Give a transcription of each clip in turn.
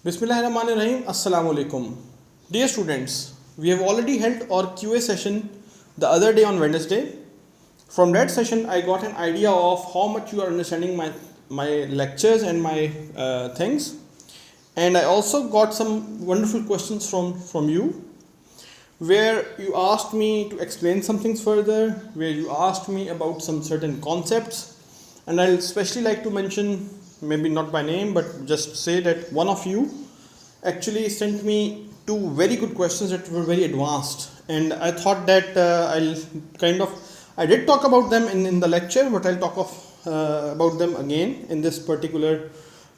Bismillahirrahmanirrahim. Assalamu alaikum. Dear students, we have already held our QA session the other day on Wednesday. From that session, I got an idea of how much you are understanding my lectures and my things. And I also got some wonderful questions from you, where you asked me to explain some things further, where you asked me about some certain concepts. And I'll especially like to mention, maybe not by name, but just say that one of you actually sent me two very good questions that were very advanced. And I thought that I did talk about them in the lecture, but I'll talk about them again in this particular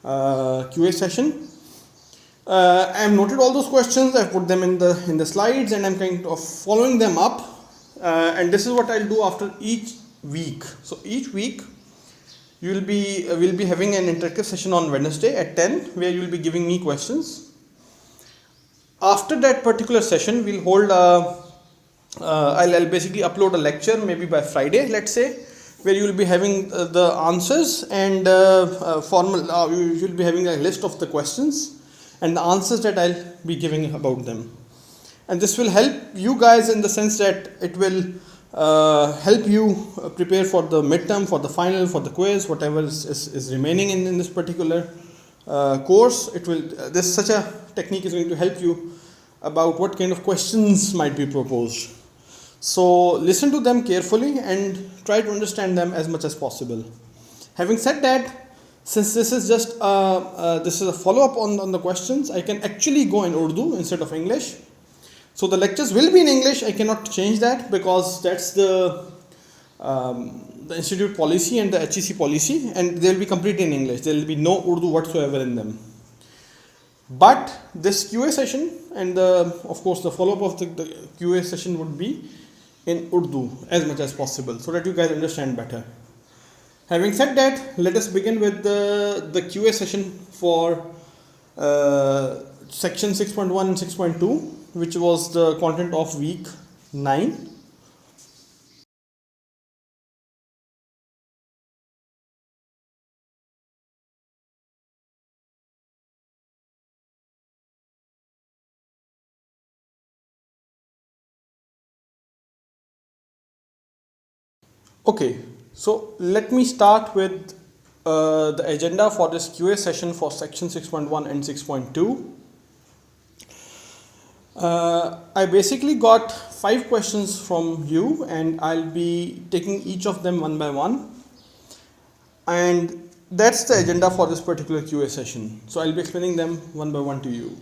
QA session. I have noted all those questions. I've put them in the slides, and I'm kind of following them up. And this is what I'll do after each week. So each week, we'll be having an interactive session on Wednesday at 10, where you'll be giving me questions. After that particular session, we'll hold I'll basically upload a lecture maybe by Friday, let's say, where you will be having the answers and you'll be having a list of the questions and the answers that I'll be giving about them. And this will help you guys in the sense that it will help you prepare for the midterm, for the final, for the quiz, whatever is remaining in this particular course. This such a technique is going to help you about what kind of questions might be proposed. So listen to them carefully and try to understand them as much as possible. Having said that, since this is just this is a follow-up on the questions, I can actually go in Urdu instead of English. So the lectures will be in English. I cannot change that because that's the institute policy and the HEC policy, and they will be completely in English. There will be no Urdu whatsoever in them. But this QA session and of course the follow-up of the QA session would be in Urdu as much as possible, so that you guys understand better. Having said that, let us begin with the QA session for section 6.1 and 6.2, which was the content of week 9. Okay, so let me start with the agenda for this QA session for section 6.1 and 6.2. I basically got 5 questions from you, and I'll be taking each of them one by one. And that's the agenda for this particular QA session. So I'll be explaining them one by one to you.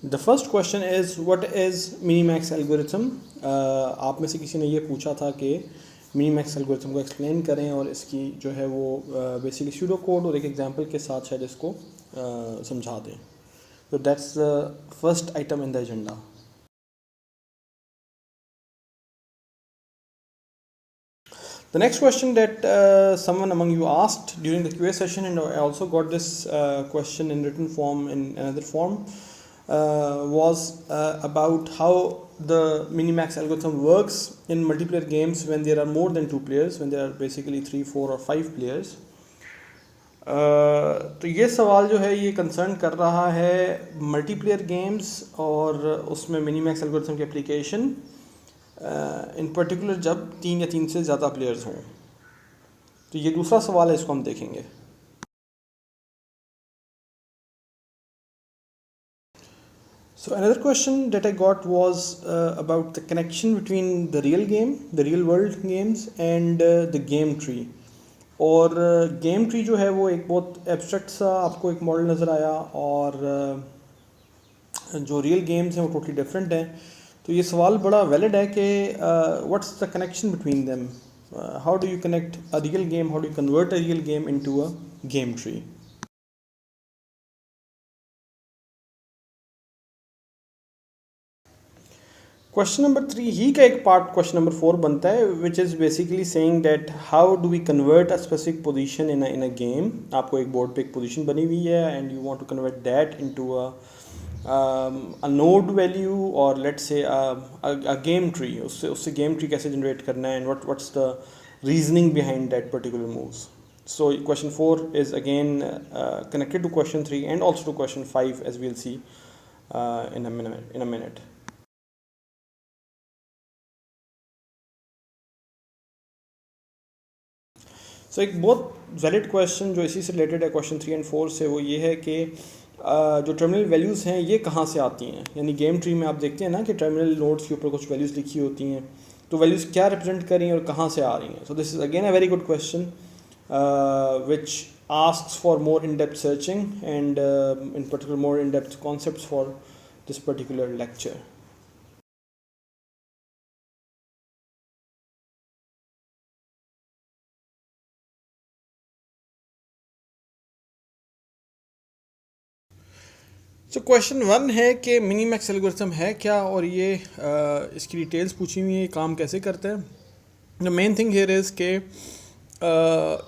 The first question is, what is Minimax algorithm? आप में से किसी ने ये पूछा था कि Minimax algorithm को explain करें और इसकी जो है वो basically pseudo code और एक example के साथ शायद इसको समझा दें. So that's the first item in the agenda. The next question that someone among you asked during the QA session, and I also got this question in written form in another form, was about how the Minimax algorithm works in multiplayer games when there are more than 2 players, when there are basically 3, 4 or 5 players. तो ये सवाल जो है ये concern कर रहा है multiplayer games और उसमें मिनीमैक्स एल्गोरिथम की एप्लीकेशन इन पर्टिकुलर जब 3 या 3 से ज़्यादा प्लेयर्स हों. तो ये दूसरा सवाल है, इसको हम देखेंगे. So another question that I got was about the connection between the real world games and the game tree. और गेम ट्री जो है वो एक बहुत एब्स्ट्रैक्ट सा आपको एक मॉडल नज़र आया, और जो रियल गेम्स हैं वो टोटली डिफरेंट हैं. तो ये सवाल बड़ा वैलिड है कि what's the connection between them, how do you connect a real game, how do you convert a real game into a game tree. Question number 3 ही का एक पार्ट क्वेश्चन नंबर 4 बनता है, which is basically saying that how do we convert a specific position in a game. आपको एक board पे एक position बनी हुई है and you want to convert that into a node value और let's say a game tree. उससे game tree कैसे जनरेट करना है, and what's the reasoning behind that particular moves. So question 4 is again connected to question 3 and also to question 5, as we'll see in a minute. So एक बहुत valid question जो इसी से related है question 3 और 4 से, वो ये है कि जो टर्मिनल वैल्यूज़ हैं ये कहाँ से आती हैं। यानी गेम ट्री में आप देखते हैं ना कि टर्मिनल नोड्स के ऊपर कुछ वैल्यूज़ लिखी होती हैं, तो वैल्यूज़ क्या रिप्रेजेंट कर रही हैं और कहाँ से आ रही हैं। सो this is again a very good question which asks for more in-depth searching and in particular more in-depth concepts for this particular lecture. So question 1 है कि मिनीमैक्स एल्गोरिथम है क्या और ये इसकी डिटेल्स पूछी हुई है, काम कैसे करता है। The main thing here is के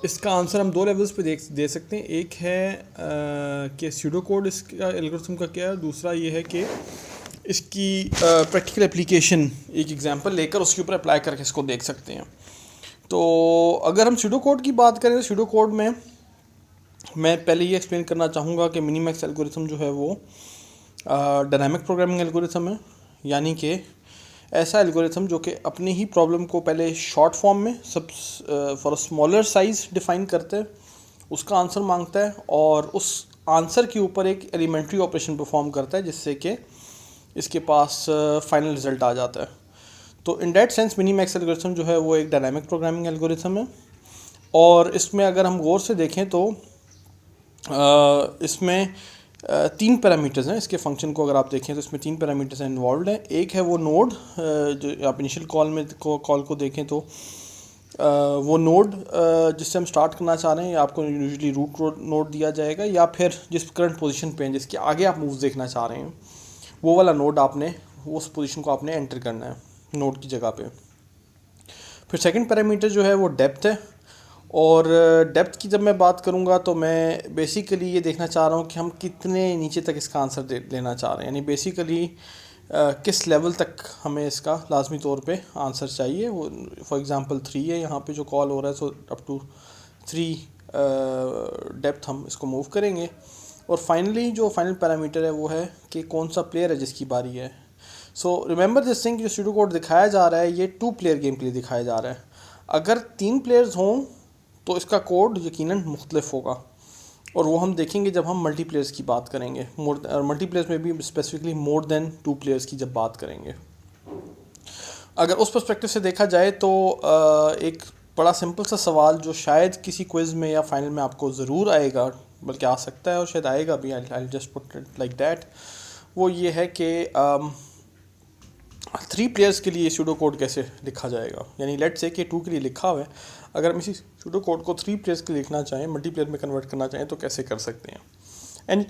इसका आंसर हम 2 लेवल्स पे दे सकते हैं। एक है कि स्यूडो कोड इसका एल्गोरिथम का क्या है, दूसरा ये है कि इसकी प्रैक्टिकल एप्लीकेशन एक एग्जांपल लेकर उसके ऊपर अप्लाई करके इसको देख सकते हैं। तो अगर हम स्यूडो कोड की बात करें तो स्यूडो कोड में मैं पहले ये एक्सप्लेन करना चाहूँगा कि मिनीमैक्स एल्गोरिथम जो है वो डायनामिक प्रोग्रामिंग एल्गोरिथम है। यानी कि ऐसा एल्गोरिथम जो कि अपनी ही प्रॉब्लम को पहले शॉर्ट फॉर्म में सब for a smaller size define करता है, उसका आंसर मांगता है और उस आंसर के ऊपर एक एलिमेंट्री ऑपरेशन परफॉर्म करता है जिससे कि इसके पास फाइनल रिज़ल्ट आ जाता है। तो in that sense Minimax algorithm जो है वो एक डायनामिक प्रोग्रामिंग एल्गोरिथम है। और इसमें अगर हम गौर से देखें तो इसमें 3 पैरामीटर्स हैं। इसके फंक्शन को अगर आप देखें तो इसमें 3 पैरामीटर्स हैं इन्वॉल्व हैं। एक है वो नोड, जो आप इनिशियल कॉल को देखें तो वो नोड जिससे हम स्टार्ट करना चाह रहे हैं, या आपको यूजुअली रूट नोड दिया जाएगा, या फिर जिस करंट पोजीशन पे हैं जिसके आगे आप मूव्स देखना चाह रहे हैं वो वाला नोड आपने उस पोजीशन को आपने एंटर करना है नोड की जगह पे। फिर सेकंड पैरामीटर जो है वो डेप्थ है। और डेप्थ की जब मैं बात करूँगा तो मैं बेसिकली ये देखना चाह रहा हूँ कि हम कितने नीचे तक इसका आंसर लेना चाह रहे हैं। यानी बेसिकली किस लेवल तक हमें इसका लाजमी तौर पे आंसर चाहिए। वो फॉर एग्ज़ाम्पल 3 है यहाँ पे जो कॉल हो रहा है, सो अप टू 3 डेप्थ हम इसको मूव करेंगे। और फाइनली जो फाइनल पैरामीटर है वो है कि कौन सा प्लेयर है जिसकी बारी है। सो रिमेंबर दिस थिंग, जो स्यूडो कोड दिखाया जा रहा है ये 2 प्लेयर गेम के लिए दिखाया जा रहा है। अगर 3 प्लेयर्स हों तो इसका कोड यकीनन मुख्तलिफ होगा, और वो हम देखेंगे जब हम मल्टीप्लेयर्स की बात करेंगे। मल्टीप्लेयर्स में भी स्पेसिफिकली मोर देन 2 प्लेयर्स की जब बात करेंगे। अगर उस पर्सपेक्टिव से देखा जाए तो एक बड़ा सिंपल सा सवाल जो शायद किसी क्विज़ में या फाइनल में आपको ज़रूर आएगा, बल्कि आ सकता है और शायद आएगा भी, I just put it like that, वो ये है कि 3 प्लेयर्स के लिए स्यूडो कोड कैसे लिखा जाएगा। यानी लेट्स से कि 2 के लिए लिखा हुआ है, अगर हम इसी स्यूडो कोड को 3 प्लेयर्स के लिए लिखना चाहें, मल्टीप्लेयर में कन्वर्ट करना चाहें तो कैसे कर सकते हैं। And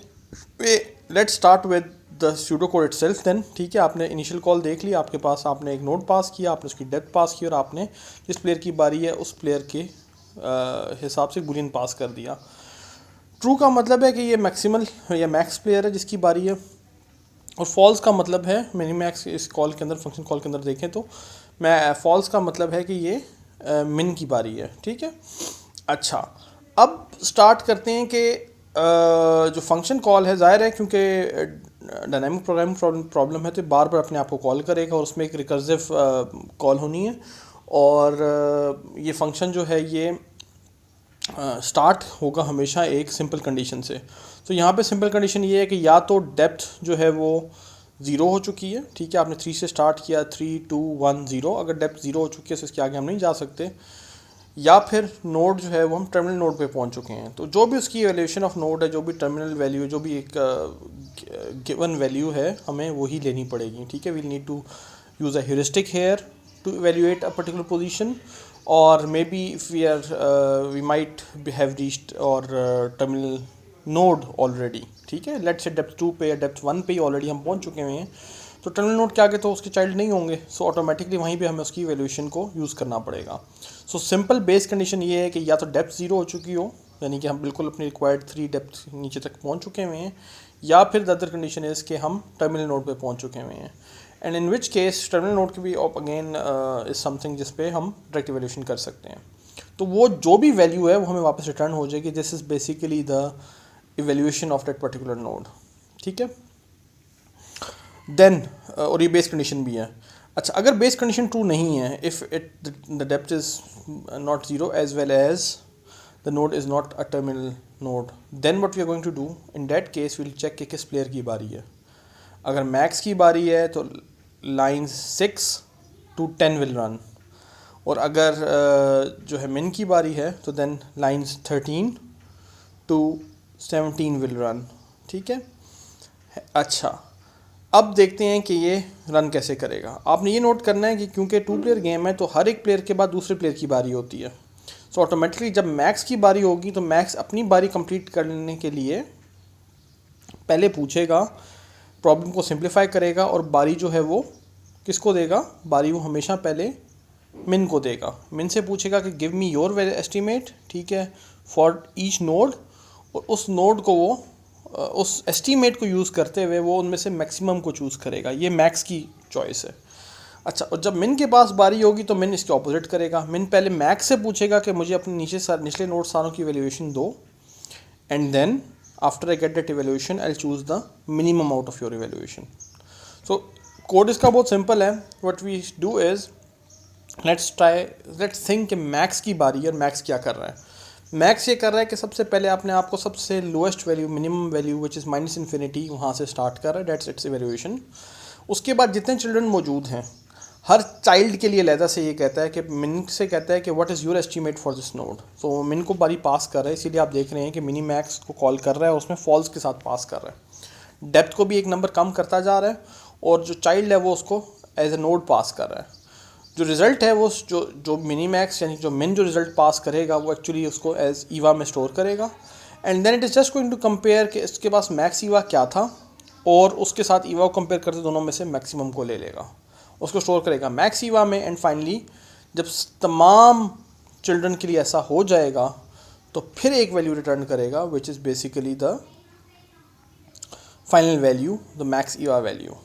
let's start with the pseudo code itself then. ठीक है, आपने इनिशियल कॉल देख लिया, आपके पास आपने एक नोड पास किया, आपने उसकी डेप्थ पास की और आपने जिस प्लेयर की बारी है उस प्लेयर के हिसाब से बुलियन पास कर दिया। ट्रू का मतलब है कि ये मैक्सिमल या मैक्स प्लेयर है जिसकी बारी है, और फॉल्स का मतलब है मिनीमैक्स। इस कॉल के अंदर, फंक्शन कॉल के अंदर देखें तो मैं फॉल्स का मतलब है कि ये मिन की बारी है। ठीक है, अच्छा अब स्टार्ट करते हैं कि जो फंक्शन कॉल है, ज़ाहिर है क्योंकि डायनामिक प्रोग्रामिंग प्रॉब्लम है तो बार बार अपने आप को कॉल करेगा और उसमें एक रिकर्सिव कॉल होनी है। और ये फंक्शन जो है ये स्टार्ट होगा हमेशा एक सिंपल कंडीशन से। तो यहाँ पे सिंपल कंडीशन ये है कि या तो डेप्थ जो है वो 0 हो चुकी है। ठीक है, आपने 3 से स्टार्ट किया, 3 2 1 0, अगर डेप्थ 0 हो चुकी है तो इसके आगे हम नहीं जा सकते, या फिर नोड जो है वो हम टर्मिनल नोड पे पहुँच चुके हैं। तो जो भी उसकी वैल्यूएशन ऑफ नोड है, जो भी टर्मिनल वैल्यू, जो भी एक गिवन वैल्यू है, हमें वही लेनी पड़ेगी। ठीक है, we need to use a heuristic here to evaluate a particular position, or maybe if we might have reached or terminal node already. ठीक है, लेट्स से डेप्थ 2 पे या डेप्थ 1 पे ही ऑलरेडी हम पहुंच चुके हैं, तो टर्मिनल नोड के आगे तो उसके चाइल्ड नहीं होंगे, सो ऑटोमेटिकली वहीं पे हमें उसकी वैल्यूएशन को यूज़ करना पड़ेगा। सो सिंपल बेस कंडीशन ये है कि या तो डेप्थ 0 हो चुकी हो, यानी कि हम बिल्कुल अपनी रिक्वायर्ड 3 डेप्थ नीचे तक पहुँच चुके हुए हैं, या फिर द अदर कंडीशन इज़ कि हम टर्मिनल नोड पे पहुँच चुके हुए हैं। And in which case terminal node की भी अगेन इज़ समथिंग जिस पे हम डायरेक्ट इवैल्यूएशन कर सकते हैं। तो वो जो भी वैल्यू है वो हमें वापस रिटर्न हो जाएगी. This is basically the evaluation of that particular node. ठीक है. देन और ये बेस कंडीशन भी है. अच्छा, अगर बेस कंडीशन ट्रू नहीं है, if it the depth is not zero as well as the node is not a terminal node, then what we are going to do in that case will check कि किस player की बारी है. अगर max की बारी है तो लाइन्स 6 to 10 विल रन, और अगर जो है मिन की बारी है तो then lines 13 to 17 will run. ठीक है. अच्छा, अब देखते हैं कि ये रन कैसे करेगा. आपने ये नोट करना है कि क्योंकि 2 प्लेयर गेम है तो हर एक प्लेयर के बाद दूसरे प्लेयर की बारी होती है. सो ऑटोमेटिकली जब मैक्स की बारी होगी तो मैक्स अपनी बारी कंप्लीट करने के लिए पहले पूछेगा, प्रॉब्लम को सिंप्लीफाई करेगा, और बारी जो है वो किसको देगा, बारी वो हमेशा पहले मिन को देगा. मिन से पूछेगा कि गिव मी योर एस्टीमेट. ठीक है, फॉर ईच नोड, और उस नोड को वो उस एस्टीमेट को यूज़ करते हुए वो उनमें से मैक्सिमम को चूज़ करेगा. ये मैक्स की चॉइस है. अच्छा, और जब मिन के पास बारी होगी तो मिन इसके ऑपोजिट करेगा. मिन पहले मैक्स से पूछेगा कि मुझे अपने निचले नोड सारों की वैल्यूएशन दो, and then after I get that evaluation I choose the minimum out of your evaluation. So code इसका बहुत सिंपल है. What we do is let's think कि मैक्स की बारी है और मैक्स क्या कर रहा है. मैक्स ये कर रहा है कि सबसे पहले आपने आपको सबसे lowest value, minimum value which is -∞, वहाँ से स्टार्ट कर रहा है. That's its evaluation. उसके बाद जितने चिल्ड्रन मौजूद हैं, हर चाइल्ड के लिए अलहदा से ये कहता है कि मिन से कहता है कि what is your estimate for this node. तो मिन को बारी पास कर रहा है, इसीलिए आप देख रहे हैं कि मिनी मैक्स को कॉल कर रहा है, उसमें फॉल्स के साथ पास कर रहा है. डेप्थ को भी एक नंबर कम करता जा रहा है, और जो चाइल्ड है वो उसको एज ए नोड पास कर रहा है. जो रिज़ल्ट है वो जो मिनी मैक्स यानी जो मिन जो रिज़ल्ट पास करेगा वो एक्चुअली उसको एज ईवा में स्टोर करेगा. And then it is just going to compare कि इसके पास मैक्स ईवा क्या था, और उसके साथ ईवा को कंपेयर करते दोनों में से मैक्सिमम को ले लेगा, उसको स्टोर करेगा मैक्स ईवा में. एंड फाइनली जब तमाम चिल्ड्रन के लिए ऐसा हो जाएगा तो फिर एक वैल्यू रिटर्न करेगा विच is basically the final value, the max Eva value.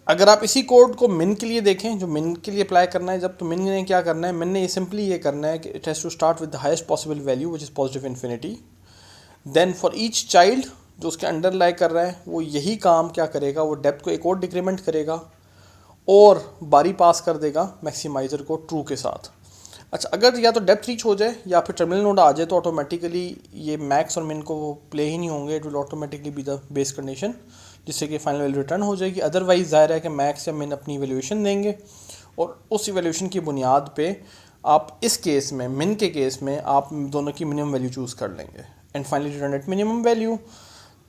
अगर आप इसी कोड को मिन के लिए देखें, जो मिन के लिए अप्लाई करना है, जब तो मिन ने क्या करना है, मिन ने सिंपली ये करना है कि it has to start with the highest possible value which is positive infinity. Then for each child जो उसके अंडर लाई कर रहा है वो यही काम क्या करेगा, वो डेप्थ को एक और डिक्रीमेंट करेगा और बारी पास कर देगा मैक्सिमाइज़र को ट्रू के साथ. अच्छा, अगर या तो डेप्थ रीच हो जाए या फिर टर्मिनल नोड आ जाए तो ऑटोमेटिकली ये मैक्स और मिन को प्ले ही नहीं होंगे. It will automatically be the base condition, जिससे कि फाइनल वैल्यू रिटर्न हो जाएगी. अदरवाइज़ ज़ाहिर है कि मैक्स या मिन अपनी इवैल्यूएशन देंगे, और उस इवैल्यूएशन की बुनियाद पे आप इस केस में, मिन के केस में, आप दोनों की मिनिमम वैल्यू चूज़ कर लेंगे. And finally return at minimum value.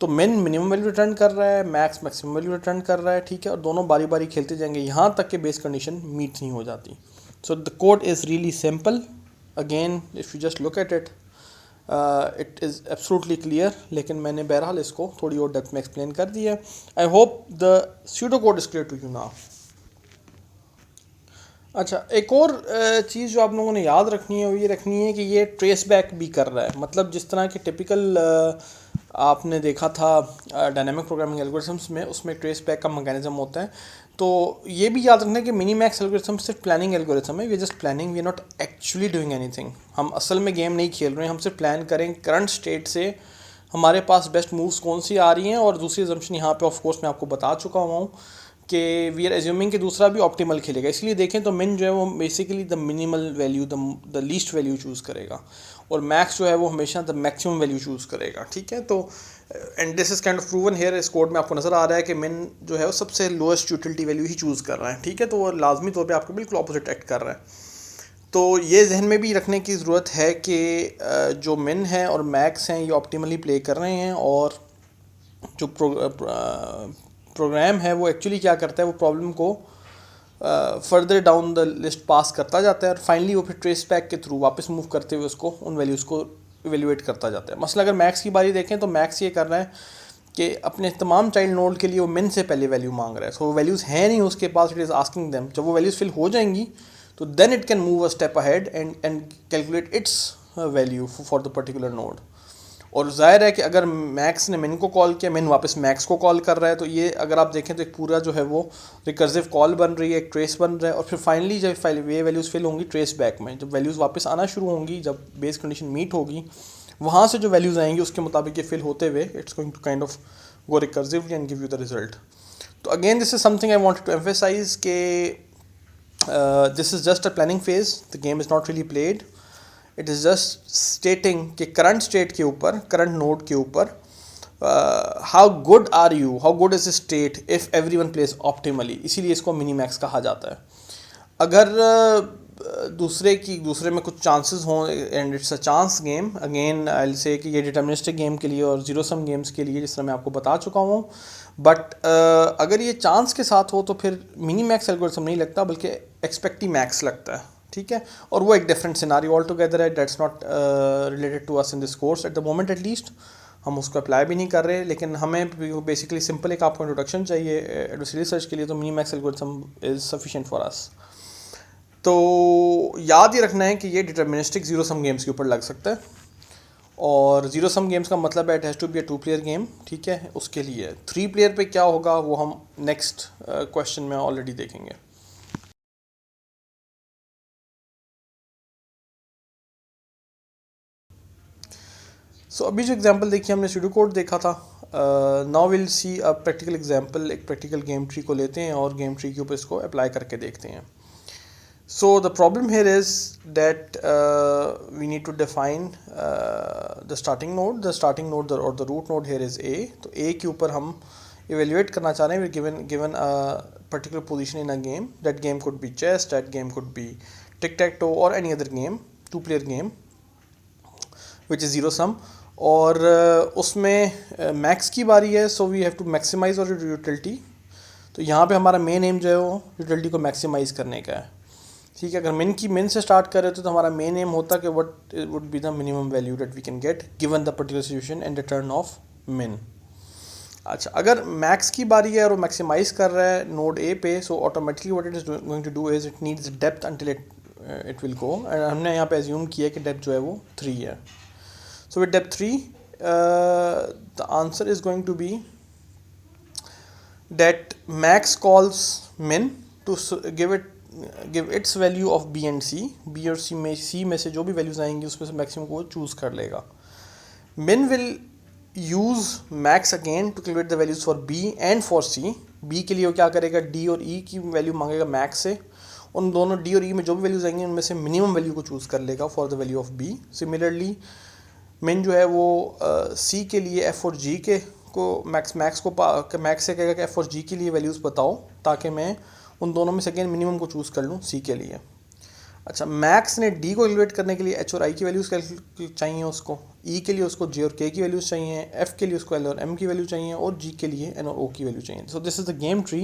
तो मिन मिनिमम वैल्यू रिटर्न कर रहा है, मैक्स मैक्सिमम वैल्यू रिटर्न कर रहा है. ठीक है, और दोनों बारी बारी खेलते जाएंगे यहाँ तक कि बेस कंडीशन मीट नहीं हो जाती. So the code is really simple. Again if you just look at it, it is absolutely clear. लेकिन मैंने बहरहाल इसको थोड़ी और डेप्थ में एक्सप्लेन कर दिया है. I hope the pseudo code is clear to you now. अच्छा, एक और चीज़ जो आप लोगों ने याद रखनी है वो ये रखनी है कि ये ट्रेस बैक भी कर रहा है. मतलब जिस तरह के टिपिकल आपने देखा था डायनामिक प्रोग्रामिंग एल्गोरिथम्स में, उसमें ट्रेस बैक का मैकेनिज्म होता है. तो ये भी याद रखना है कि मिनी मैक्स एल्गोरिथम सिर्फ प्लानिंग एल्गोरिथम है. We are just planning, we are not actually doing anything. हम असल में गेम नहीं खेल रहे हैं, हम सिर्फ प्लान करें करंट स्टेट से हमारे पास बेस्ट मूव्स कौन सी आ रही हैं. और दूसरी अजम्पशन यहाँ पे ऑफ कोर्स मैं आपको बता चुका हुआ हूँ कि वी आर एज्यूमिंग कि दूसरा भी ऑप्टिमल खेलेगा. इसलिए देखें तो मिन जो है वो basically the minimal value, the least value choose करेगा, और मैक्स जो है वो हमेशा द मैक्सिमम वैल्यू चूज़ करेगा. ठीक है, तो and this is kind of proven here. इस कोड में आपको नज़र आ रहा है कि मिन जो है वो सबसे लोएस्ट यूटिलिटी वैल्यू ही चूज़ कर रहा है. ठीक है, तो वो लाजमी तौर पे आपको बिल्कुल अपोजिट एक्ट कर रहा है. तो ये जहन में भी रखने की ज़रूरत है कि जो मिन है और मैक्स हैं ये ऑप्टिमली प्ले कर रहे हैं, और जो प्रोग्राम है वो एक्चुअली क्या करता है, वो प्रॉब्लम को फर्दर डाउन द लिस्ट पास करता जाता है, और फाइनली वो फिर ट्रेस बैक के थ्रू वापस मूव करते हुए उसको उन वैल्यूज़ को इवेल्युएट करता जाता है. मसला अगर मैक्स की बारी देखें तो मैक्स ये कर रहा है कि अपने तमाम चाइल्ड नोड के लिए वो मिन से पहले वैल्यू मांग रहा है. सो वो वैल्यूज़ हैं नहीं उसके पास, इट इज़ आस्किंग देम. जब वो वैल्यूज़ फिल हो जाएंगी तो then it can move a step ahead and calculate its value for the particular node. और जाहिर है कि अगर मैक्स ने मिन को कॉल किया, मिन वापस मैक्स को कॉल कर रहा है, तो ये अगर आप देखें तो एक पूरा जो है वो रिकर्सिव कॉल बन रही है, एक ट्रेस बन रहा है, और फिर फाइनली जब ये वैल्यूज़ फिल होंगी ट्रेस बैक में, जब वैल्यूज़ वापस आना शुरू होंगी, जब बेस कंडीशन मीट होगी, वहाँ से जो वैल्यूज़ आएंगी उसके मुताबिक ये फिल होते हुए it's going to kind of go recursively and give you the result. तो again this is something I wanted to emphasize के this is just a planning phase, the game is not really played. It is just stating कि current state के ऊपर, current node के ऊपर, how good are you, how good is state if everyone plays optimally. इसीलिए इसको mini max कहा जाता है. अगर दूसरे में कुछ चांसेस हों and it's a chance game, again I will say कि ये डिटर्मिनिस्टिक गेम के लिए और जीरो सम गेम्स के लिए, जिस तरह मैं आपको बता चुका हूँ. बट अगर ये चांस के साथ हो तो फिर मिनी मैक्स एल्गोरिथम नहीं लगता, बल्कि एक्सपेक्टी मैक्स लगता है. ठीक है, और वो एक डिफरेंट सिनारियो ऑल टुगेदर है. That's not related to us in this course at the moment, at least हम उसको अप्लाई भी नहीं कर रहे. लेकिन हमें बेसिकली सिंपल एक आपको इंट्रोडक्शन चाहिए एडवर्सरी रिसर्च के लिए, तो mini max algorithm is sufficient for us. तो याद ही रखना है कि ये डिटर्मिनिस्टिक जीरो सम गेम्स के ऊपर लग सकता है, और जीरो सम गेम्स का मतलब है it has to be a 2 player game. ठीक है, उसके लिए 3 प्लेयर पे क्या होगा वो हम नेक्स्ट क्वेश्चन में ऑलरेडी देखेंगे. सो अभी जो एग्जांपल देखिए हमने सूडो कोड देखा था. Now will see a practical example. एक प्रैक्टिकल गेम ट्री को लेते हैं और गेम ट्री के ऊपर इसको अप्लाई करके देखते हैं. So the problem here is that we need to define the starting node. The starting node or the root node here is A. तो A के ऊपर हम evaluate करना चाह रहे हैं. We're given a particular position in a game. That game could be chess. That game could be tic-tac-toe or any other game, 2-player game, which is zero sum. और उसमें मैक्स की बारी है. So we have to maximize our utility. तो यहाँ पे हमारा main M जो है वो यूटिलिटी को मैक्सिमाइज़ करने का है. ठीक है, अगर मिन से स्टार्ट कर रहे थे तो हमारा मेन एम होता कि what would be the minimum value that we can get given the particular situation and return of min. अच्छा, अगर मैक्स की बारी है और वो मैक्सिमाइज कर रहा है नोड ए पे, so automatically what it is going to do is it needs depth until it will go. And हमने यहाँ पे एज्यूम किया कि डेप्थ जो है वो 3 है. So with depth 3 the answer is going to be that max calls min to give its value of B and C. B और सी में से जो भी वैल्यूज़ आएंगी उसमें से मैक्सिमम को चूज़ कर लेगा. Min will use max again to calculate the values for B and for C. B के लिए वो क्या करेगा, डी और ई की वैल्यू मांगेगा मैक्स से. उन दोनों डी और ई में जो भी वैल्यूज़ आएंगी उनमें से मिनिमम वैल्यू को चूज़ कर लेगा for the value of B. Similarly min जो है वो सी के लिए एफ और जी के को मैक्स से कहेगा कि एफ और जी के लिए वैल्यूज़ बताओ, ताकि मैं उन दोनों में से अगेन मिनिमम को चूज़ कर लूँ सी के लिए. अच्छा, मैक्स ने डी को कैलकुलेट करने के लिए एच और आई की वैल्यूज़ चाहिए उसको. ई के लिए उसको जे और के की वैल्यूज़ चाहिए. एफ के लिए उसको एल और एम की वैल्यू चाहिए. और जी के लिए एन और ओ की वैल्यू चाहिए. सो this is the game tree.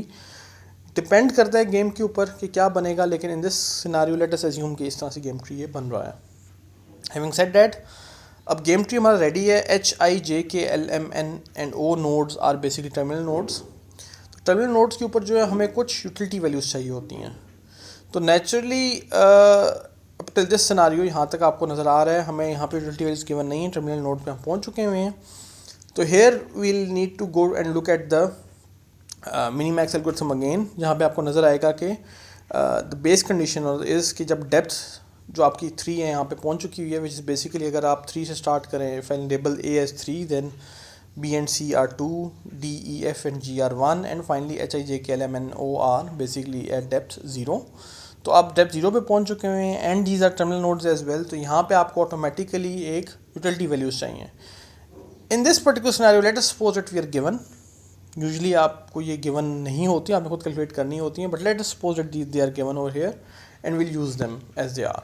Depend करता है गेम के ऊपर कि क्या बनेगा, लेकिन in this scenario let us assume कि इस तरह से गेम ट्री ये बन रहा है. हैविंग सेड दैट, अब गेम ट्री हमारा रेडी है. H I J K L M N and O nodes are basically terminal nodes. Terminal nodes के ऊपर जो है हमें कुछ यूटिलिटी वैल्यूज़ चाहिए होती हैं. तो नेचुरली अब टिल दिस सिनारियो यहाँ तक आपको नज़र आ रहा है हमें यहाँ पे यूटिलिटी वैल्यूज़ गिवन नहीं है. टर्मिनल नोड पे हम पहुँच चुके हुए हैं. तो here we'll need to go and look at the mini max algorithm again. जहाँ पे आपको नज़र आएगा कि द बेस कंडीशन इज़ कि जब डेप्थ जो आपकी 3 है यहाँ पे पहुँच चुकी हुई है, विच इज़ बेसिकली अगर आप 3 से स्टार्ट करें, if I label A as 3, then B and C are 2, D, E, F and G are 1, and finally H, I, J, K, L, M, N, O are basically at depth 0. तो आप depth 0 पे पहुंच चुके हुए हैं. And these are terminal nodes as well. तो यहाँ पे आपको ऑटोमेटिकली एक यूटिलिटी वैल्यूज़ चाहिए. In this particular scenario let us suppose that we are given. Usually आपको ये गिवन नहीं होती, आपने खुद कैलकुलेट करनी होती है, but let us suppose that they are given over here and will use them as they are.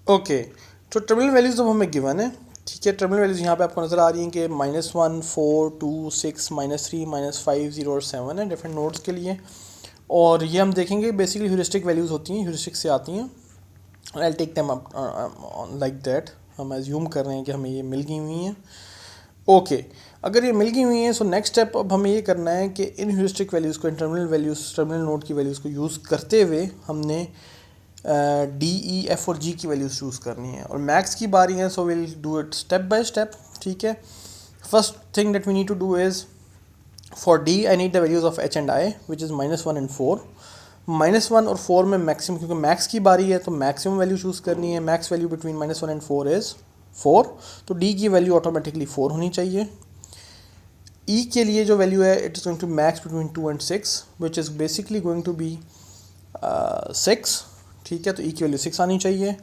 Okay, तो टर्मिनल वैल्यूज़ जब हमें गिवन है, ठीक है, टर्मिनल वैल्यूज़ यहाँ पे आपको नज़र आ रही हैं कि -1, 4, 2, 6, -3, -5, 0 और 7 है डिफरेंट नोड्स के लिए. और ये हम देखेंगे बेसिकली ह्यूरिस्टिक वैल्यूज़ होती हैं, ह्यूरिस्टिक से आती हैं. I take them like that. हम एज्यूम कर रहे हैं कि हमें ये मिल गई हुई हैं. ओके, अगर ये मिल गई हुई हैं, सो नेक्स्ट स्टेप अब हमें ये करना है कि इन ह्यूरिस्टिक वैल्यूज़ को, इन टर्मिनल वैल्यूज़, टर्मिनल नोड की वैल्यूज़ को यूज़ करते हुए हमने डी ई एफ और जी की वैल्यूज़ चूज़ करनी है, और मैक्स की बारी है, so will do it step by step, ठीक है। First thing that we need to do is for D I need the values of H and I which is -1 and 4। -1 और 4 में मैक्सिमम, क्योंकि मैक्स की बारी है तो मैक्सिमम वैल्यू चूज़ करनी है। Max value between -1 and 4 is 4, तो डी की वैल्यू ऑटोमेटिकली 4 होनी चाहिए। ई के लिए जो वैल्यू है it is going to max between 2 and 6 which is basically going to be 6, ठीक है, तो ई की वैल्यू 6 आनी चाहिए।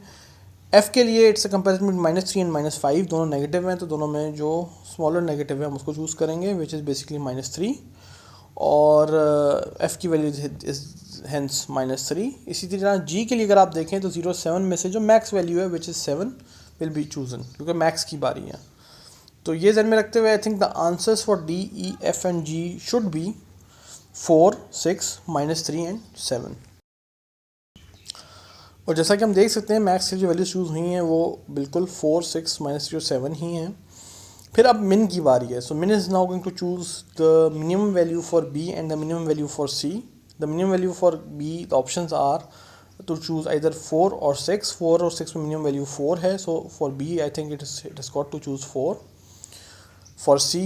एफ़ के लिए it's a comparison between -3 and -5, दोनों नेगेटिव हैं, तो दोनों में जो स्मॉलर नेगेटिव है हम उसको चूज़ करेंगे विच इज़ बेसिकली -3, और एफ़ की वैल्यू इज़ हेंस -3। इसी तरह जी के लिए अगर आप देखें तो 0 7 में से जो मैक्स वैल्यू है which is 7 will be chosen, क्योंकि मैक्स की बारी है। तो ये ध्यान में रखते हुए I think the answers for D E F and G should be 4 6 -3 and 7। और जैसा कि हम देख सकते हैं मैक्स की जो वैल्यूज चूज़ हुई हैं वो बिल्कुल 4 6 -3 और 7 ही हैं। फिर अब मिन की बारी है, so min is now going to choose the minimum value for B and the minimum value for C. The minimum value for B the options are to choose either 4 और 6। 4 और 6 में मिनिमम वैल्यू 4 है, so for B I think it is got to choose 4। For C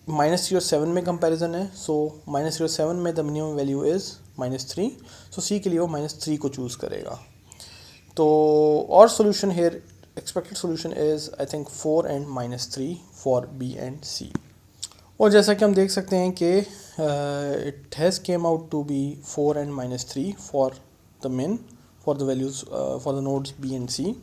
-3 और 7 में comparison है, सो -3 और 7 में the minimum value is -3, so C के लिए वो -3 को चूज़ करेगा। तो और solution here expected solution is I think 4 and -3 for B and C. और जैसा कि हम देख सकते हैं कि it has come out to be 4 and -3 for the min for the values for the nodes B and C.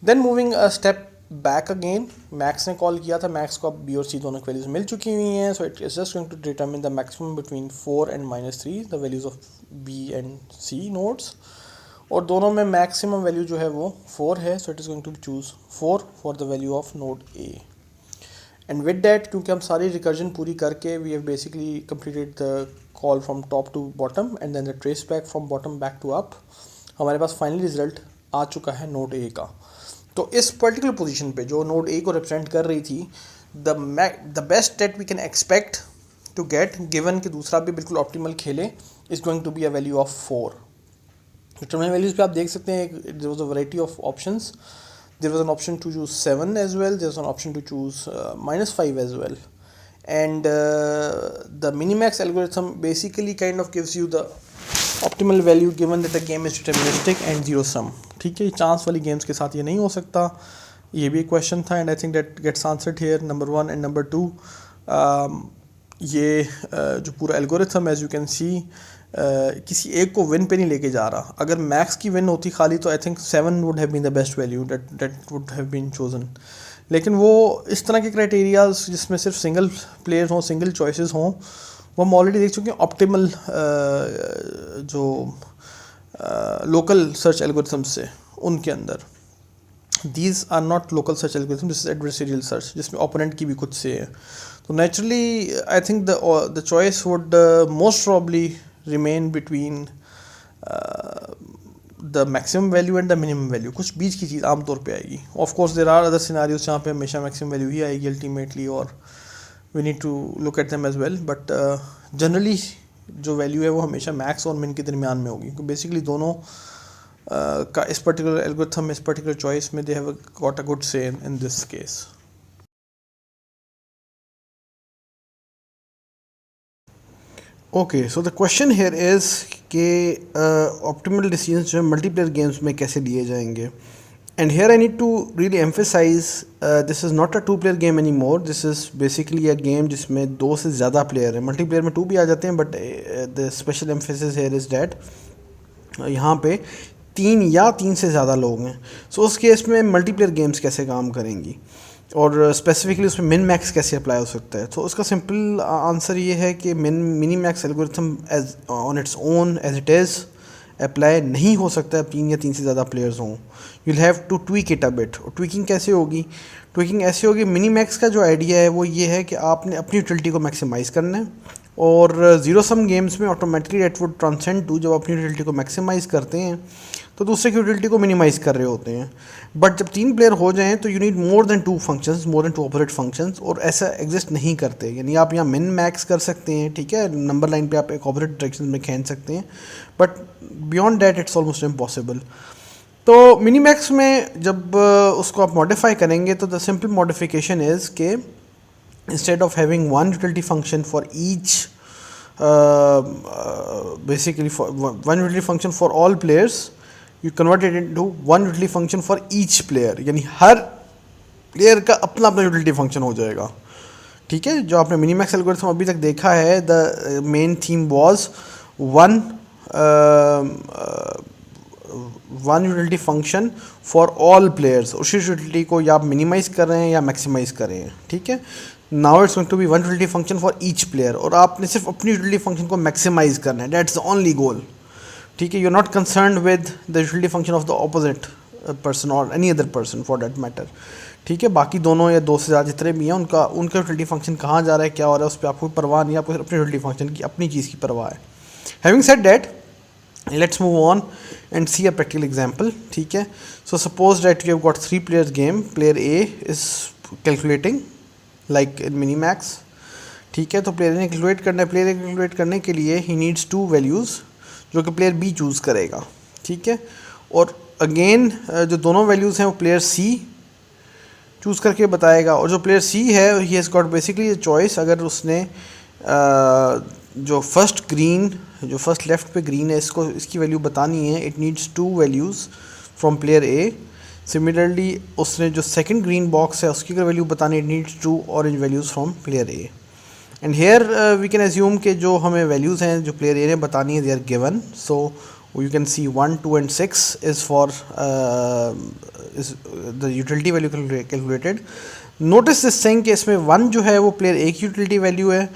Then moving a step back again, max ने call किया था, मैक्स को अब बी और सी दोनों की वैल्यूज मिल चुकी हुई हैं, so it is just going to determine the maximum between 4 and -3 the values of B and C nodes, और दोनों में मैक्सिमम वैल्यू जो है वो 4 है, so it is going to choose 4 for the value of node A. And with that, क्योंकि हम सारी रिकर्जन पूरी करके we have basically completed the call from top to bottom and then the trace back from bottom back to up, हमारे पास final result आ चुका है node ए का। तो इस पर्टिकुलर पोजीशन पे जो नोड ए को रिप्रेजेंट कर रही थी, the best that we can expect to get, given कि दूसरा भी बिल्कुल ऑप्टिमल खेले, is going to be a value of 4। Terminal values पे आप देख सकते हैं there was a variety of options. There was an option to choose 7 as well, there was an option to choose -5 as well, and the minimax algorithm basically kind of gives you the optimal value given that the game is deterministic and zero sum, ठीक है। Chance वाली games के साथ ये नहीं हो सकता, ये भी एक क्वेश्चन था, and I think that gets answered here, number 1 and number 2। ये जो पूरा algorithm as you can see किसी एक को विन पे नहीं लेके जा रहा। अगर मैक्स की विन होती खाली तो I think 7 would have been the best value that would have been chosen, लेकिन वो इस तरह के क्राइटेरियाज जिसमें सिर्फ सिंगल प्लेयर हों, सिंगल चॉइसेस हों, वो हम ऑलरेडी देख चुके हैं ऑप्टिमल जो लोकल सर्च एल्गोरिथम्स से उनके अंदर। These are not local search algorithm, this is adversarial search जिसमें ओपोनेंट की भी खुद से है। तो naturally I think the choice would most probably remain between the maximum value and the minimum value, कुछ बीच की चीज़ आमतौर पे आएगी। Of course there are other scenarios जहाँ पे हमेशा maximum value ही आएगी ultimately, और we need to look at them as well, but generally जो value है वो हमेशा max और min के दरमियान में होगी, क्योंकि basically दोनों का इस particular algorithm में, इस particular choice में they have got a good say in this case. Okay, so the question here is कि ऑप्टिमल डिसीजंस जो है मल्टीप्लेयर गेम्स में कैसे लिए जाएंगे, and here I need to really emphasise this is not a 2 player game any more, this is basically a game जिसमें 2 से ज़्यादा प्लेयर हैं। मल्टीप्लेयर में 2 भी आ जाते हैं, but the special emphasis here is that यहाँ पे 3 या 3 से ज़्यादा लोग हैं। सो उस केस में मल्टीप्लेयर गेम्स कैसे काम करेंगी, और स्पेसिफिकली उसमें मिन मैक्स कैसे अप्लाई हो सकता है। तो उसका सिंपल आंसर ये है कि mini max algorithm as on its own as it is apply नहीं हो सकता है 3 या 3 से ज़्यादा प्लेयर्स हों। You will have to tweak it a bit. और ट्वीकिंग कैसे होगी? ट्वीकिंग ऐसे होगी, मिनी मैक्स का जो आइडिया है वो ये है कि आपने अपनी यूटिलिटी को मैक्सिमाइज़ करना है, और ज़ीरो सम गेम्स में automatically it would transcend to, जब अपनी यूटिलिटी को मैक्सिमाइज़ करते हैं तो दूसरे की यूटिलिटी को मिनिमाइज़ कर रहे होते हैं। बट जब 3 प्लेयर हो जाएं तो you need more than 2 functions, more than 2 operate functions, और ऐसा एग्जिस्ट नहीं करते। यानी आप यहाँ मिन मैक्स कर सकते हैं, ठीक है, नंबर लाइन पे आप एक ऑपरेट डायरेक्शन में खींच सकते हैं, but beyond that it's almost impossible. तो मिनीमैक्स में जब उसको आप मॉडिफाई करेंगे तो द सिंपल मॉडिफिकेशन इज़ के instead of having one utility function for each, basically for one utility function for all players, you convert it into one utility function for each player, यानी हर player का अपना अपना utility function हो जाएगा, ठीक है। जो आपने मिनीमैक्स एल्गोरिथम अभी तक देखा है, the main theme was one utility function for all players. उसी यूटिलिटी को या आप मिनिमाइज़ कर रहे हैं या मैक्सिमाइज़ कर रहे हैं, ठीक है। Now it's going to be one utility function for each player, और आपने सिर्फ अपनी यूटिलिटी फंक्शन को मैक्सिमाइज़ करना है, दैट्स द ओनली गोल, ठीक है। You are not concerned with the utility function of the opposite person और any other person for that matter, ठीक है। बाकी दोनों या दो से ज़्यादा जितने भी हैं उनका यूटिलिटी फंक्शन कहाँ जा रहा है, क्या हो रहा है, उस पर आपको परवाह नहीं है, आपको अपनी यूटिलिटी फंक्शन की अपनी चीज़ की परवाह है। Having said that, let's move on and see a practical example, ठीक है। So suppose that you have got 3 players game, player A is calculating like in Minimax, ठीक है। तो प्लेयर ने कैलकुलेट करना है, प्लेयर ए कैलकुलेट करने के लिए ही नीड्स 2 वैल्यूज़ जो कि प्लेयर बी चूज़ करेगा, ठीक है। और अगेन जो दोनों वैल्यूज़ हैं वो प्लेयर सी चूज़ करके बताएगा, और जो प्लेयर सी है he has got basically choice, अगर उसने जो फर्स्ट ग्रीन, जो फर्स्ट लेफ्ट पे ग्रीन है, इसको इसकी वैल्यू बतानी है, it needs 2 values from player A. Similarly उसने जो सेकंड ग्रीन बॉक्स है उसकी अगर वैल्यू बतानी, it needs 2 orange values from player A. And here we can assume कि जो हमें वैल्यूज़ हैं जो प्लेयर ए ने बतानी है, they are given, so you can see 1, 2 and 6 is for is the utility value calculated. Notice this thing कि इसमें 1 जो है वो प्लेयर ए की यूटिलिटी वैल्यू है,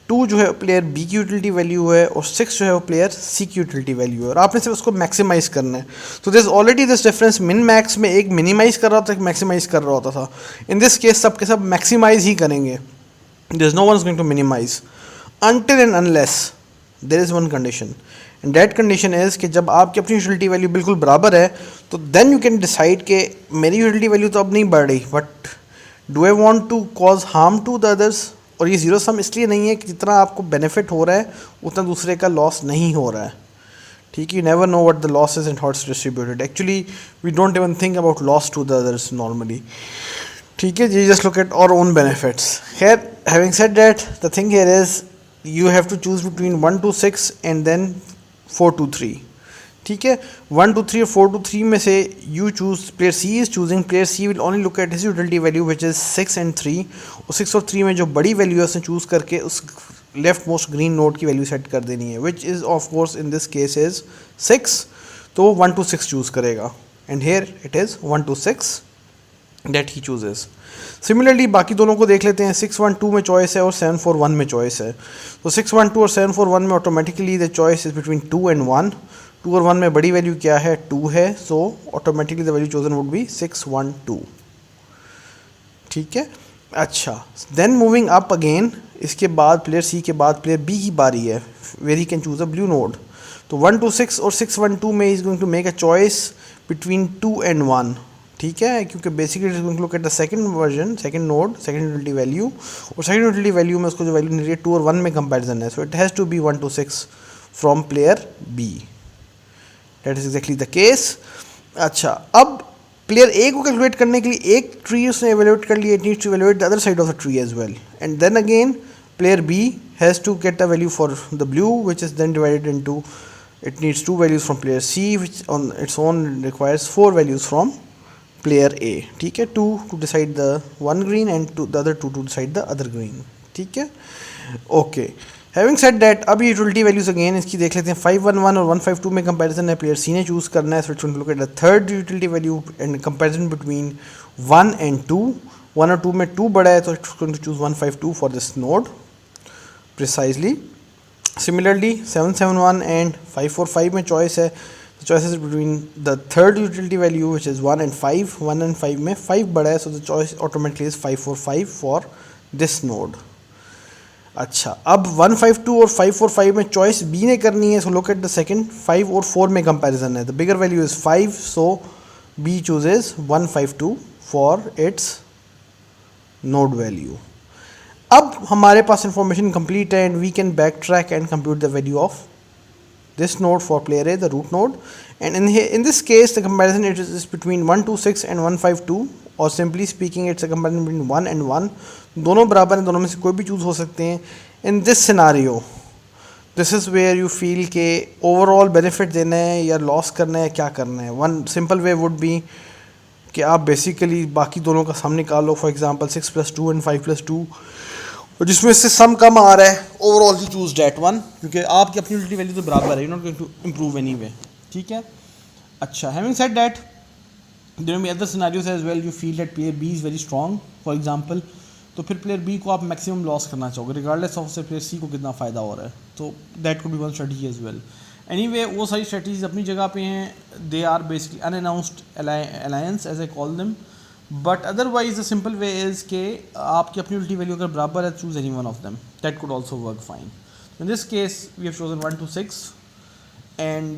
2 जो है प्लेयर बी की यूटिलिटी वैल्यू है, और 6 जो है वो प्लेयर सी की यूटिलिटी वैल्यू है, और आपने सिर्फ उसको मैक्सिमाइज़ करना है। तो this already this difference min max में एक मिनिमाइज़ कर रहा था, एक मैक्सिमाइज़ कर रहा होता था। इन दिस केस सब के सब मैक्सिमाइज़ ही करेंगे, there is no one is going to minimise until and unless there is one condition, and that condition is कि जब आपकी अपनी यूटिलिटी वैल्यू बिल्कुल बराबर है, तो देन यू कैन डिसाइड कि मेरी यूटिलिटी वैल्यू तो अब नहीं बढ़ रही, but do I want to cause harm to the others. और ये ज़ीरो सम इसलिए नहीं है कि जितना आपको बेनिफिट हो रहा है उतना दूसरे का लॉस नहीं हो रहा है, ठीक है। You never know what the loss is and how it's distributed, actually we don't even think about loss to the others normally, ठीक है। जी just look at our own benefits. खैर, having said that, the thing here is you have to choose between 1 to 6 and then 4 to 3, ठीक है। 1 to 3 और 4 to 3 में से you choose, player C is choosing, player C will only look at his utility value which is 6 and 3, और 6 और 3 में जो बड़ी वैल्यू है उसने चूज़ करके उस लेफ्ट मोस्ट ग्रीन नोड की वैल्यू सेट कर देनी है, which is of course in this case is 6, तो वो 1 to 6 चूज़ करेगा, and here it is 1 to 6 that he chooses. Similarly बाकी दोनों को देख लेते हैं। 6, 1, 2 में चॉइस है और 7, 4, 1 में चॉइस है। तो 6, 1, 2 और 7, 4, 1 में automatically the choice is between 2 and 1। 2 और 1 में बड़ी वैल्यू क्या है, 2 है, so automatically the value chosen would be 6, 1, 2, ठीक है। अच्छा, देन मूविंग अप अगेन, इसके बाद प्लेयर सी के बाद प्लेयर बी की बारी है, where he can choose a blue node. तो 1 to 6 और 6, 1, 2 में is going to make a choice between 2 and 1, ठीक है, क्योंकि basically it is going to look at the second version, second node, second utility value, और second utility value में उसको जो वैल्यू मिल रही है 2 और 1 में कंपैरिजन है, so it has to be 1 to 6 from player B. That is exactly the case. अच्छा, अब प्लेयर ए को कैलकुलेट करने के लिए एक ट्री उसने एवेल्यूएट कर लिया, it needs to evaluate the other side of the tree as well, and then again player B has to get the value for the blue which is then divided into, it needs 2 values from player C which on its own requires 4 values from player A, ठीक है, 2 to decide the one green and the other 2 to decide the other green, ठीक है। Okay, having said that, अब ये utility values again इसकी देख लेते हैं। 5, 1, 1 और 1, 5, 2 में कंपैरिजन है, प्लेयर सी ने चूज़ करना है, so it's going to look at the third utility value and comparison between 1 and 2। 1 और 2 में 2 बड़ा है, तो it's going to choose 1, 5, 2 for this node precisely. Similarly 7, 7, 1 and 5, 4, 5 में चॉइस है, the choice is between the third utility value which is 1 and 5। 1 and 5 में 5 बड़ा है, so the choice automatically is 5, 4, 5 for this node। अच्छा, अब 152 और 545 में choice B ने करनी है, so look at the second, 5 और 4 में कंपैरिजन है, the bigger value is 5, so B chooses 152 for its node value. अब हमारे पास इंफॉर्मेशन कंप्लीट है and we can back track and compute the value of this node for player A, the root node, and in this case the comparison is between 126 and 152, or simply speaking it's a comparison between 1 and 1. दोनों बराबर हैं, दोनों में से कोई भी choose हो सकते हैं. In this scenario this is where you feel के overall benefit देना है या लॉस करना है, क्या करना है. One simple way would be कि आप बेसिकली बाकी दोनों का सम निकाल लो, फॉर एग्जांपल 6 + 2 एंड 5 + 2, और जिसमें से सम कम आ रहा है, overall you choose that one, क्योंकि आपकी अपनी यूटिलिटी वैल्यू तो बराबर है, you not going to improve anyway. ठीक है. अच्छा, having said that there may be other scenarios as well, you feel that player B is very strong for example, तो फिर प्लेयर बी को आप मैक्सिमम लॉस करना चाहोगे regardless of से प्लेयर सी को कितना फ़ायदा हो रहा है, तो that could be one strategy as well. Anyway वो सारी स्ट्रेटजीज अपनी जगह पे हैं, they are basically unannounced alliance as I call them, but otherwise the simple way is के आपकी अपनी यूटिलिटी वैल्यू अगर बराबर है, choose any one of them, that could also work fine. In this case we have chosen 1 to 6 and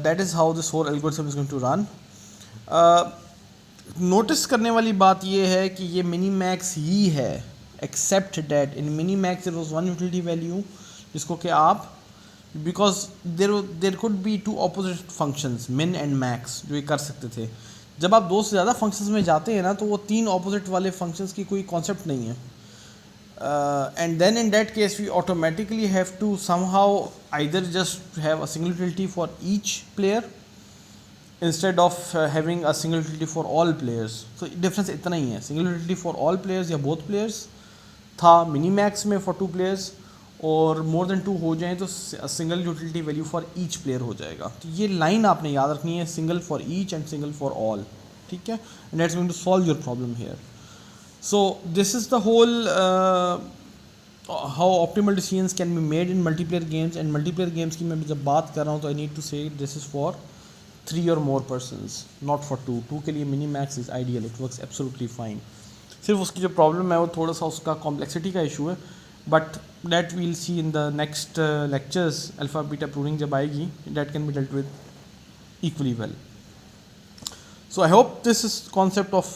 that is how this whole algorithm is going to run. Notice करने वाली बात ये है कि ये मिनी मैक्स ही है, except that in mini max there was one utility value जिसको कि आप, because there could be two opposite functions min and max जो ये कर सकते थे. जब आप दो से ज़्यादा फंक्शंस में जाते हैं ना, तो वो तीन ऑपोजिट वाले फंक्शंस की कोई कॉन्सेप्ट नहीं है. And then in that case we automatically have to somehow either just have a single utility for each player instead of having a single utility for all players. तो difference इतना ही है, single utility for all players या both players था mini max में for 2 players, और more than 2 हो जाएँ तो single utility value for each player हो जाएगा. तो ये लाइन आपने याद रखनी है, single for each and single for all. ठीक है, and that's going to solve your problem here. So this is the whole how optimal decisions can be made in multiplayer games. And multiplayer games की मैं जब बात कर रहा हूँ तो I need to say this is for 3 or more persons, not for 2. 2 के लिए mini max is ideal, it works absolutely fine. सिर्फ उसकी जो प्रॉब्लम है वो थोड़ा सा उसका कॉम्प्लेक्सिटी का इशू है, but that we'll see in the next lectures. Alpha beta pruning जब आएगी, that can be dealt with equally well. So I hope this is concept of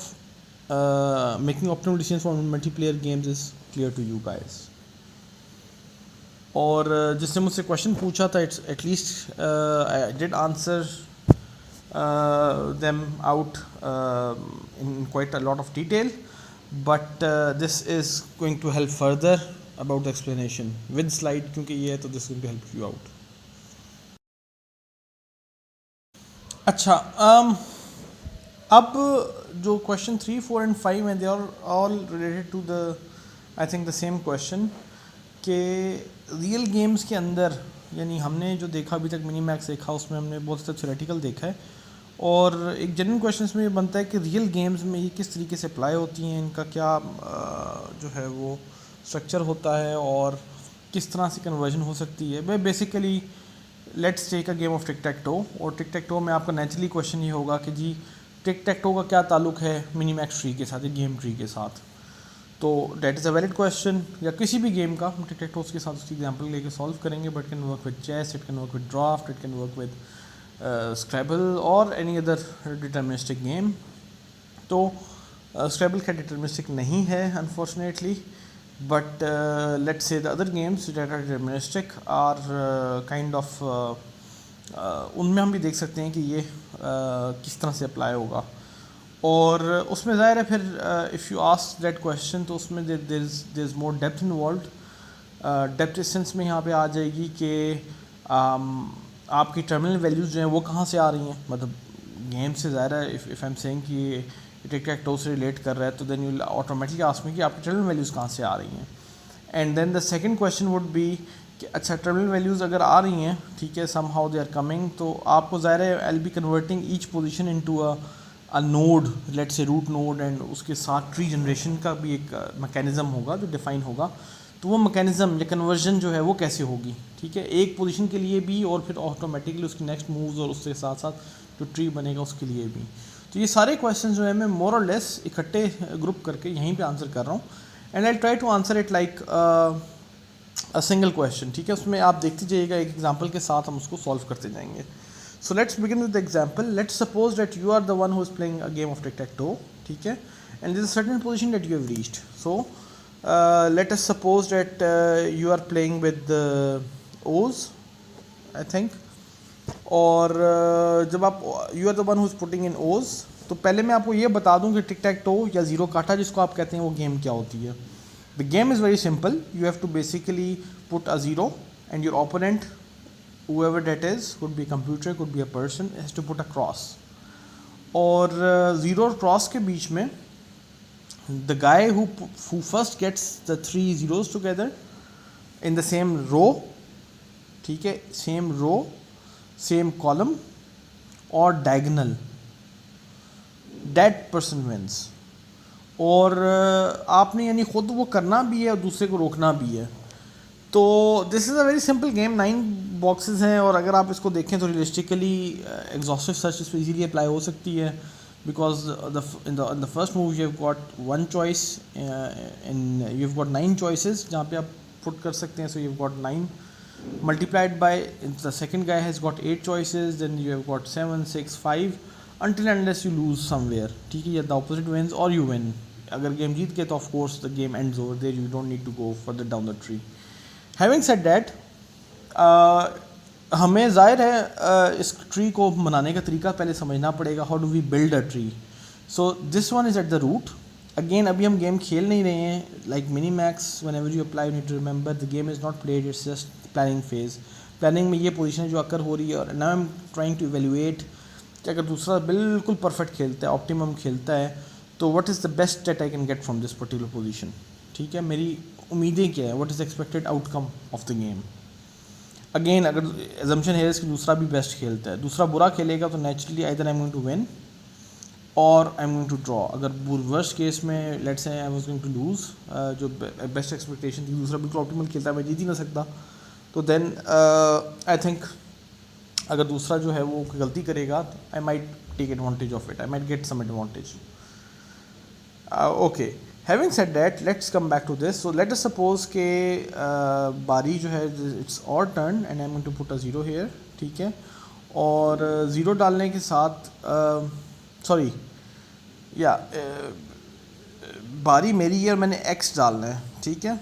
making optimal decisions for multiplayer games is clear to you guys. और जिसने मुझसे question पूछा था, it's at least I did answer them out in quite a lot of detail, but this is going to help further about the explanation with slide, क्योंकि ये है तो this is going to help you out. अच्छा, अब जो question 3, 4 and 5 हैं, they are all related to the I think the same question कि real games के अंदर, यानी हमने जो देखा अभी तक मिनी मैक्स देखा, उसमें हमने बहुत सा थ्योरेटिकल देखा है, और एक जेन्युइन क्वेश्चन इसमें ये बनता है कि रियल गेम्स में ये किस तरीके से अप्लाई होती हैं, इनका क्या जो है वो स्ट्रक्चर होता है और किस तरह से कन्वर्जन हो सकती है. भाई basically let's take a game of tic tac toe, और टिक टैक टो में आपका नेचुरली क्वेश्चन ये होगा कि जी टिक टैक टो का क्या ताल्लुक है मिनी मैक्स ट्री के साथ या गेम ट्री के साथ. तो that is a valid question, या किसी भी गेम का टिक टैक टोस के साथ उसकी एग्जांपल लेके सॉल्व करेंगे, but can work with chess, it can work with draught, it can work with Scrabble और एनी अदर डिटर्मिनिस्टिक गेम. तो स्क्रैबल क्या डिटर्मिनिस्टिक नहीं है unfortunately, but let's say the other games that are deterministic are kind of, उनमें हम भी देख सकते हैं कि ये किस तरह से अप्लाई होगा. और उसमें ज़ाहिर है फिर if you ask that question, तो उसमें there is more depth involved. Depth इस सेंस में यहाँ पे आ जाएगी कि आपकी टर्मिनल वैल्यूज़ जो हैं वो कहाँ से आ रही हैं. मतलब गेम से ज़ाहिर है इफ़ आई एम सेइंग कि टिक टैक टो से रिलेट कर रहा है, तो then you automatically ask me कि आपकी टर्मिनल वैल्यूज़ कहाँ से आ रही हैं. And then the second question would be कि अच्छा टर्मिनल वैल्यूज़ अगर आ रही हैं, ठीक है, somehow they are coming, तो आपको ज़ाहिर है I will be converting each position into a node, let's say root node, and उसके साथ ट्री जनरेशन का भी एक मैकेनिज़्म होगा जो डिफ़ाइन होगा. तो वो मैकेनिज़्म या कन्वर्जन जो है वो कैसे होगी, ठीक है, एक पोजीशन के लिए भी और फिर ऑटोमेटिकली उसकी नेक्स्ट मूव्स और उसके साथ साथ जो ट्री बनेगा उसके लिए भी. तो ये सारे क्वेश्चन जो है मैं मोर और लेस इकट्ठे ग्रुप करके यहीं पे आंसर कर रहा हूँ, and I try to answer it like a single question, ठीक है, उसमें आप देखते जाइएगा, एक एग्जांपल के साथ हम उसको सॉल्व करते जाएंगे. So let's begin with the example. Let's suppose that you are the one who is playing a game of tic tac toe, ठीक है, and there is a certain position that you have reached. So let us suppose that you are playing with O's, I think. और जब आप you are the one who is putting in O's, तो पहले मैं आपको ये बता दूं कि टिक टैक टो या ज़ीरो काटा जिसको आप कहते हैं वो गेम क्या होती है. The game is very simple. You have to basically put a zero, and your opponent, whoever that is, could be a computer, could be a person, has to put a cross. और zero और cross के बीच में the guy who first gets the three zeros together in the same row, ठीक है, same row, same column और diagonal, that person wins. और आपने यानी ख़ुद वो करना भी है और दूसरे को रोकना भी है. तो this is a very simple game. 9 boxes हैं, और अगर आप इसको देखें तो रियलिस्टिकली एग्जॉस्टिव सर्च इस पर ईजीली अप्लाई हो सकती है, because in the first move you have got one choice, in you have got 9 choices जहाँ पे आप पुट कर सकते हैं. So you have got 9 multiplied by the second guy has got 8 choices, then you have got 7, 6, 5 until unless you lose somewhere, ठीक है, या the opposite wins or you win. अगर गेम जीत गए तो of course the game ends over there, you don't need to go further down the tree. Having said that, हमें ज़ाहिर है इस ट्री को मनाने का तरीका पहले समझना पड़ेगा. How do we build a tree? So this one is at the root. Again अभी हम गेम खेल नहीं रहे हैं. Like mini max, whenever you apply, you need to remember the game is not played, it's just planning phase. Planning में ये position जो occur हो रही है, और now I am trying to evaluate कि अगर दूसरा बिल्कुल परफेक्ट खेलता है, ऑप्टिमम खेलता है, तो what is the best that I can get from this particular position. ठीक है, मेरी उम्मीदें क्या है, what is the expected outcome of the game. Again अगर एजम्पशन है कि दूसरा भी बेस्ट खेलता है, दूसरा बुरा खेलेगा तो naturally either I am going to win और I am going to draw. अगर वर्स्ट केस में let's say I was going to lose, जो बेस्ट एक्सपेक्टेशन थी, दूसरा बिल्कुल ऑप्टिमल खेलता है, मैं जीत ही ना सकता, तो देन आई थिंक अगर दूसरा जो है वो गलती करेगा, I might take advantage of it, I might get some advantage. Okay, having said that, let's come back to this. So let us suppose के बारी जो है, it's our turn and I am going to put a zero here, ठीक है, और zero डालने के साथ सॉरी या बारी मेरी है और मैंने एक्स डालना है, ठीक है.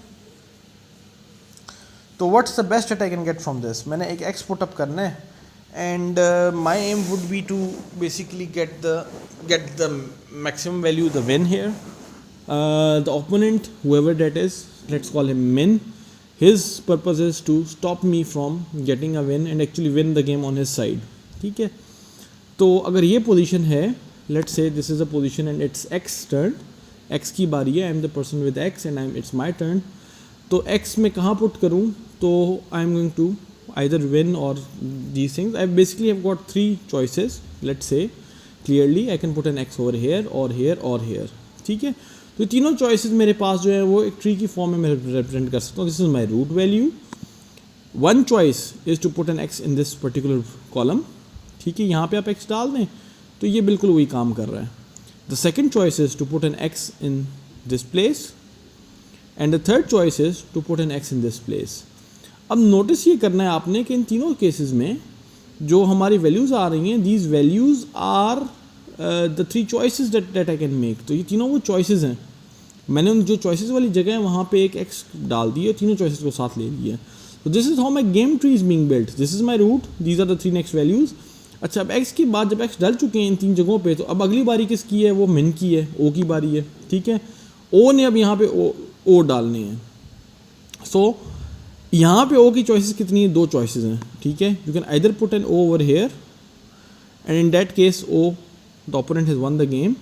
तो what's the best that I can get from this? मैंने एक एक्स पुट अप करना है, and my aim would be to basically get the maximum value, the win here. The opponent, whoever that is, let's call him Min, his purpose is to stop me from getting a win and actually win the game on his side. ठीक है, तो अगर ये position है, let's say this is a position and it's X turn, X की बारी है, I am the person with X and it's my turn. तो X में कहाँ पुट करूँ? तो I am going to either win or these things. I basically have got 3 choices. Let's say clearly I can put an X over here or here or here. ठीक है, तो तीनों choices मेरे पास जो है वो एक ट्री की फॉर्म में मैं represent कर सकता हूँ. This is my root value. One choice is to put an X in this particular column. ठीक है, यहाँ पे आप X डाल दें तो ये बिल्कुल वही काम कर रहा है. The second choice is to put an X in this place, and the third choice is to put an X in this place. अब नोटिस ये करना है आपने कि इन तीनों केसेस में जो हमारी वैल्यूज़ आ रही हैं, these values are the 3 choices that I can make. तो ये तीनों वो चॉइसेस हैं. मैंने उन जो चॉइसेस वाली जगह है वहाँ पे एक एक्स डाल दिया, तीनों चॉइसेस को साथ ले लिया. तो this is how my game tree is being built. This is my root, these are the 3 next values. अच्छा, अब एक्स के बाद जब एक्स डल चुके हैं इन 3 जगहों पे, तो अब अगली बारी किसकी है? वो मिन की है, ओ की बारी है. ठीक है, ओ ने अब यहाँ पे ओ डालने हैं. सो यहाँ पे ओ की चॉइसेस कितनी है? 2 चॉइसेस हैं. ठीक है, you can either put an O over here and in that case O the opponent has won the game,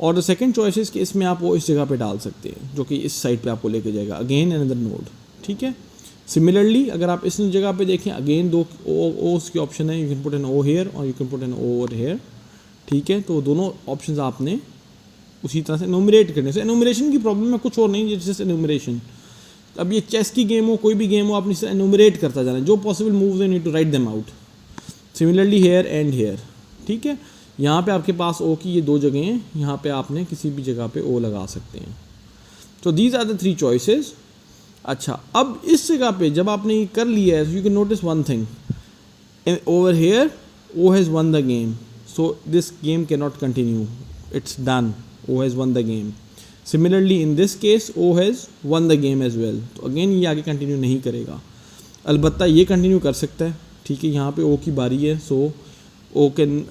or the second choice is कि इसमें आप वो इस जगह पे डाल सकते हैं जो कि इस साइड पे आपको लेके जाएगा, अगेन अनदर नोड. ठीक है, सिमिलरली अगर आप इस जगह पे देखें, अगेन 2 ओस की ऑप्शन है. You can put an O here और you can put an O over here. ठीक है, तो दोनों ऑप्शन आपने उसी तरह से एनुमरेट करने से. एनुमरेशन की प्रॉब्लम है, कुछ और नहीं, जस्ट एनुमरेशन. अब ये चेस की गेम हो, कोई भी गेम हो, आपने इसे एनुमरेट करता जाना है. जो possible moves you need to write them out. Similarly here and here. ठीक है, यहाँ पे आपके पास ओ की ये 2 जगह हैं, यहाँ पे आपने किसी भी जगह पे ओ लगा सकते हैं. तो दीज आर द 3 चॉइसेस. अच्छा, अब इस जगह पे जब आपने ये कर लिया है, you can notice one thing, over here O has won the game, so this game cannot continue, it's done, O has won the game. Similarly in this case O has won the game as well, तो again ये आगे continue नहीं करेगा. अलबत्ता ये continue कर सकता है, ठीक है. यहाँ पे O की बारी है, so O can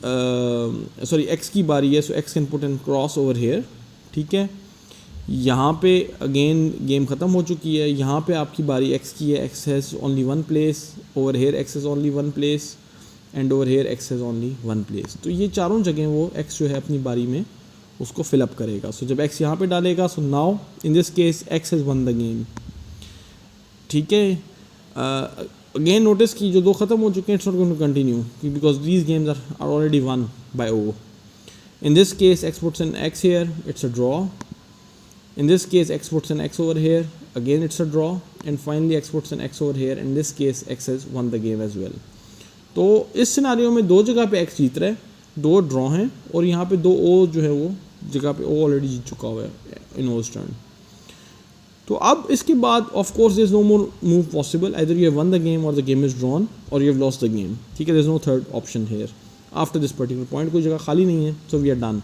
sorry X की बारी है, so X can put an cross over here, ठीक है. यहाँ पे अगेन गेम ख़त्म हो चुकी है. यहाँ पे आपकी बारी X की है, X has only one place, over here X has only one place and over here X has only one place. तो ये चारों जगह वो X जो है अपनी बारी में उसको फिलअप करेगा. सो जब X यहाँ पे डालेगा, so now in this case X has won the game, ठीक है. अगेन नोटिस की जो दो ख़त्म हो चुके हैं, it's not going to continue because these games are already won by O. In this case X puts an X here, it's a draw. In this case X puts an X over here, again it's a draw, and finally X puts an X over here. In this case X has won the game as well. तो इस scenario में दो जगह पे X जीत रहा है, दो draw हैं, और यहाँ पे दो O जो है वो जगह पे O ऑलरेडी जीत चुका हुआ है इन O's टर्न. तो अब इसके बाद of course there is no more move possible, either you have won the game or the game is drawn, or you have lost the game, ठीक है. There is no third option here after this particular point. कोई जगह खाली नहीं है, so we are done.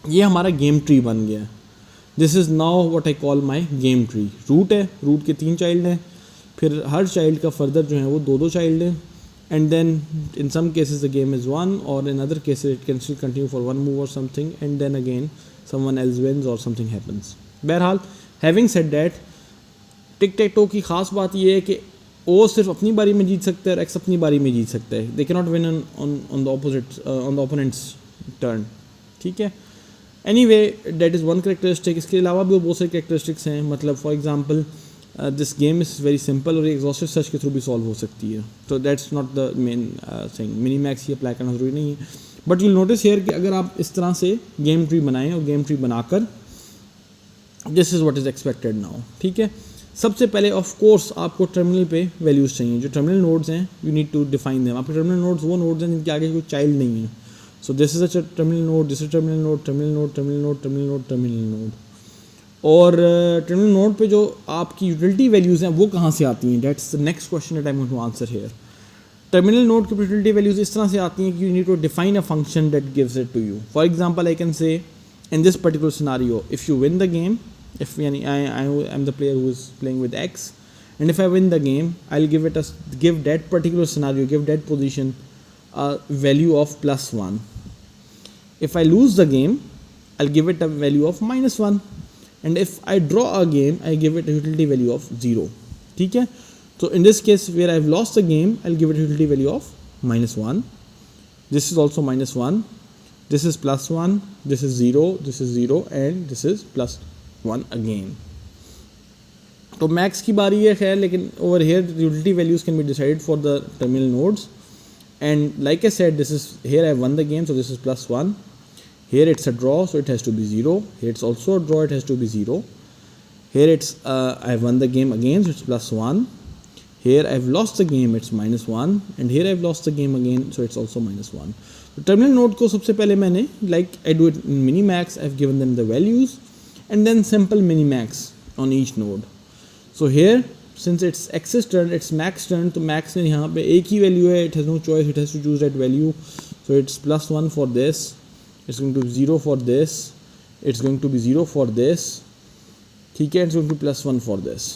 ये हमारा game tree बन गया है. This is now what I call my game tree. Root है, रूट के 3 चाइल्ड हैं, फिर हर चाइल्ड का फर्दर जो है वो 2 चाइल्ड हैं, and then in some cases the game is won, और in other cases it can still continue for one move और something, and then again someone else wins और समथिंग हैपन्स. बहरहाल having said that, tic tac toe की ख़ास बात यह है कि O सिर्फ अपनी बारी में जीत सकता है और X अपनी बारी में जीत सकता है. They can not win on the opposite on the opponents turn, ठीक है. Anyway that is one characteristic. इसके अलावा भी बहुत सारे करेक्टरिस्टिक्स हैं. मतलब for example this game is very simple, और ये एग्जॉस्टिव सर्च के थ्रू भी सॉल्व हो सकती है. तो that's not the main thing. Mini max he apply करना ज़रूरी नहीं है, बट यू नोटिस हियर कि अगर आप इस तरह से गेम ट्री बनाएं और गेम ट्री बनाकर, this is what is expected now, ठीक है. सबसे पहले ऑफ कोर्स आपको टर्मिनल पे वैल्यूज़ चाहिए. जो टर्मिनल नोड्स हैं you need to define them. आपके टर्मिनल नोड्स वो नोड्स हैं जिनके आगे कोई चाइल्ड नहीं है. So this is a terminal node, this is terminal node, terminal node, terminal node, terminal node, terminal node. और terminal node पे जो आपकी utility values हैं वो कहाँ से आती हैं? That's the next question that I'm going to answer here. Terminal node की utility values इस तरह से आती हैं कि you need to define a function that gives it to you. For example, I can say in this particular scenario, if you win the game, if I am the player who is playing with X, and if I win the game, I'll give that particular scenario, give that position a value of +1. If I lose the game, I'll give it a value of -1, and if I draw a game, I give it a utility value of 0. ठीक है. So in this case where I've lost the game, I'll give it a utility value of -1. This is also -1. This is +1. This is 0. This is 0, and this is +1 again. तो max की बारी है खैर, लेकिन over here the utility values can be decided for the terminal nodes. And like I said, this is here I won the game, so this is +1. Here it's a draw, so it has to be 0. Here it's also a draw, it has to be 0. Here it's I won the game again, so it's +1. Here I've lost the game, it's -1, and here I've lost the game again, so it's also -1. तो terminal node को सबसे पहले मैंने like I do it in minimax. I've given them the values, and then simple minimax on each node. So here since it's X's turn, it's Max turn, तो Max में यहाँ पे एक ही वैल्यू है, it has no choice, it has to choose that value. So it's +1 for this, it's going to be 0 for this, it's going to be 0 for this, ठीक है, it's going to be +1 for this.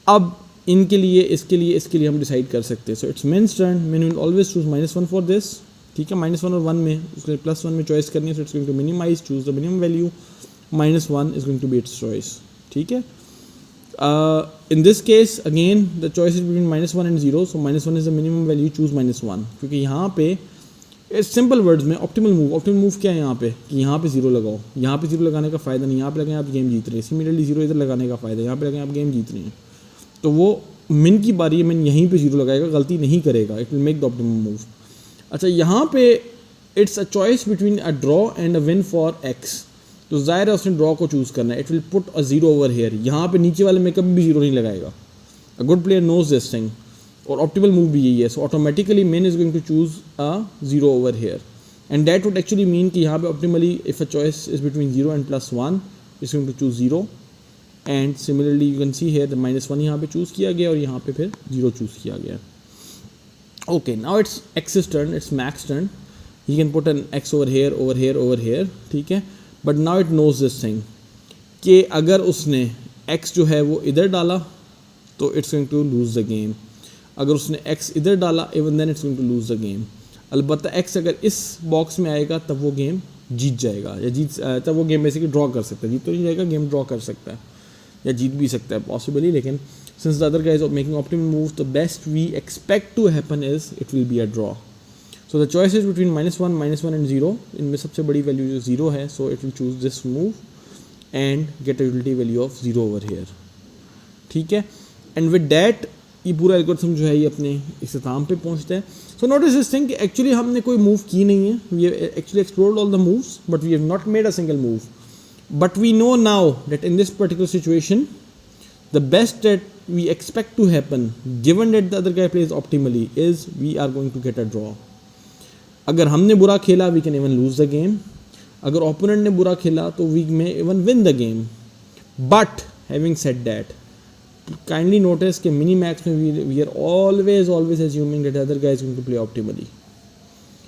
अब इनके लिए इसके लिए हम decide कर सकते हैं. So it's Min's turn. Min will always choose -1 for this, ठीक है. -1 और 1 में उसके +1 में चॉइस करनी है, so it's going to minimize, choose the minimum value. -1 is going to be its choice, ठीक है. In this case again the choice is between -1 and 0, so -1 is the minimum value, choose -1. क्योंकि यहाँ पे simple words में optimal move क्या है यहाँ पे कि यहाँ पे 0 लगाओ. यहाँ पे 0 लगाने का फ़ायदा नहीं, यहाँ पे लगाएं आप गेम जीत रहे हैं. सिमिलरली 0 इधर लगाने का फ़ायदा, यहाँ पे लगाएं आप गेम जीत रहे हैं. तो वो मिन की बारी है, मिन यहीं पे 0 लगाएगा, गलती नहीं करेगा, it will make the optimum move. अच्छा, यहाँ पे it's a choice between a draw and a win for X. तो ज़ाहिर है उसने ड्रॉ को चूज़ करना है. It will put a 0 over hair. यहाँ पे नीचे वाले में कभी भी 0 नहीं लगाएगा. A good player knows this thing, और ऑप्टिमल मूव भी यही है. So automatically man is going to choose a 0 over here, and that would actually mean कि यहाँ पे optimally if a choice is between 0 and +1 is going to choose 0, and similarly you can see here the -1 यहाँ पे choose किया गया और यहाँ पे फिर 0 चूज़ किया गया. Okay, now it's X's turn, it's Mac's turn. He can put an X over here, over here, over here, ठीक है. But now it knows this thing कि अगर उसने X जो है वो इधर डाला तो it's going to lose the game. अगर उसने X इधर डाला even then it's going to lose the game. अलबत्ता X अगर इस बॉक्स में आएगा तब वो गेम जीत जाएगा या तब वो गेम बेसिकली ड्रॉ कर सकता है. जीत तो नहीं जाएगा, गेम ड्रॉ कर सकता है या जीत भी सकता है पॉसिबली. लेकिन since the other guy is making optimal moves, the best we expect to happen is it will be a draw. So the choice is between -1 and 0. इनमें सबसे बड़ी वैल्यू जो 0 है, so it will choose this move and get a utility value of 0 over here. ठीक है. And with that ये पूरा algorithm जो है ये अपने इख्तिताम पे पहुंचता है. So notice this thing कि actually हमने कोई मूव की नहीं है. We have actually explored all the moves, but we have not made a single move. But we know now that in this particular situation, the best that we expect to happen, given that the other guy plays optimally, is we are going to get a draw. अगर हमने बुरा खेला, we can even lose the game. अगर opponent ने बुरा खेला, तो we may even win the game. But having said that, kindly notice कि mini max में we are always assuming that the other guy is going to play optimally.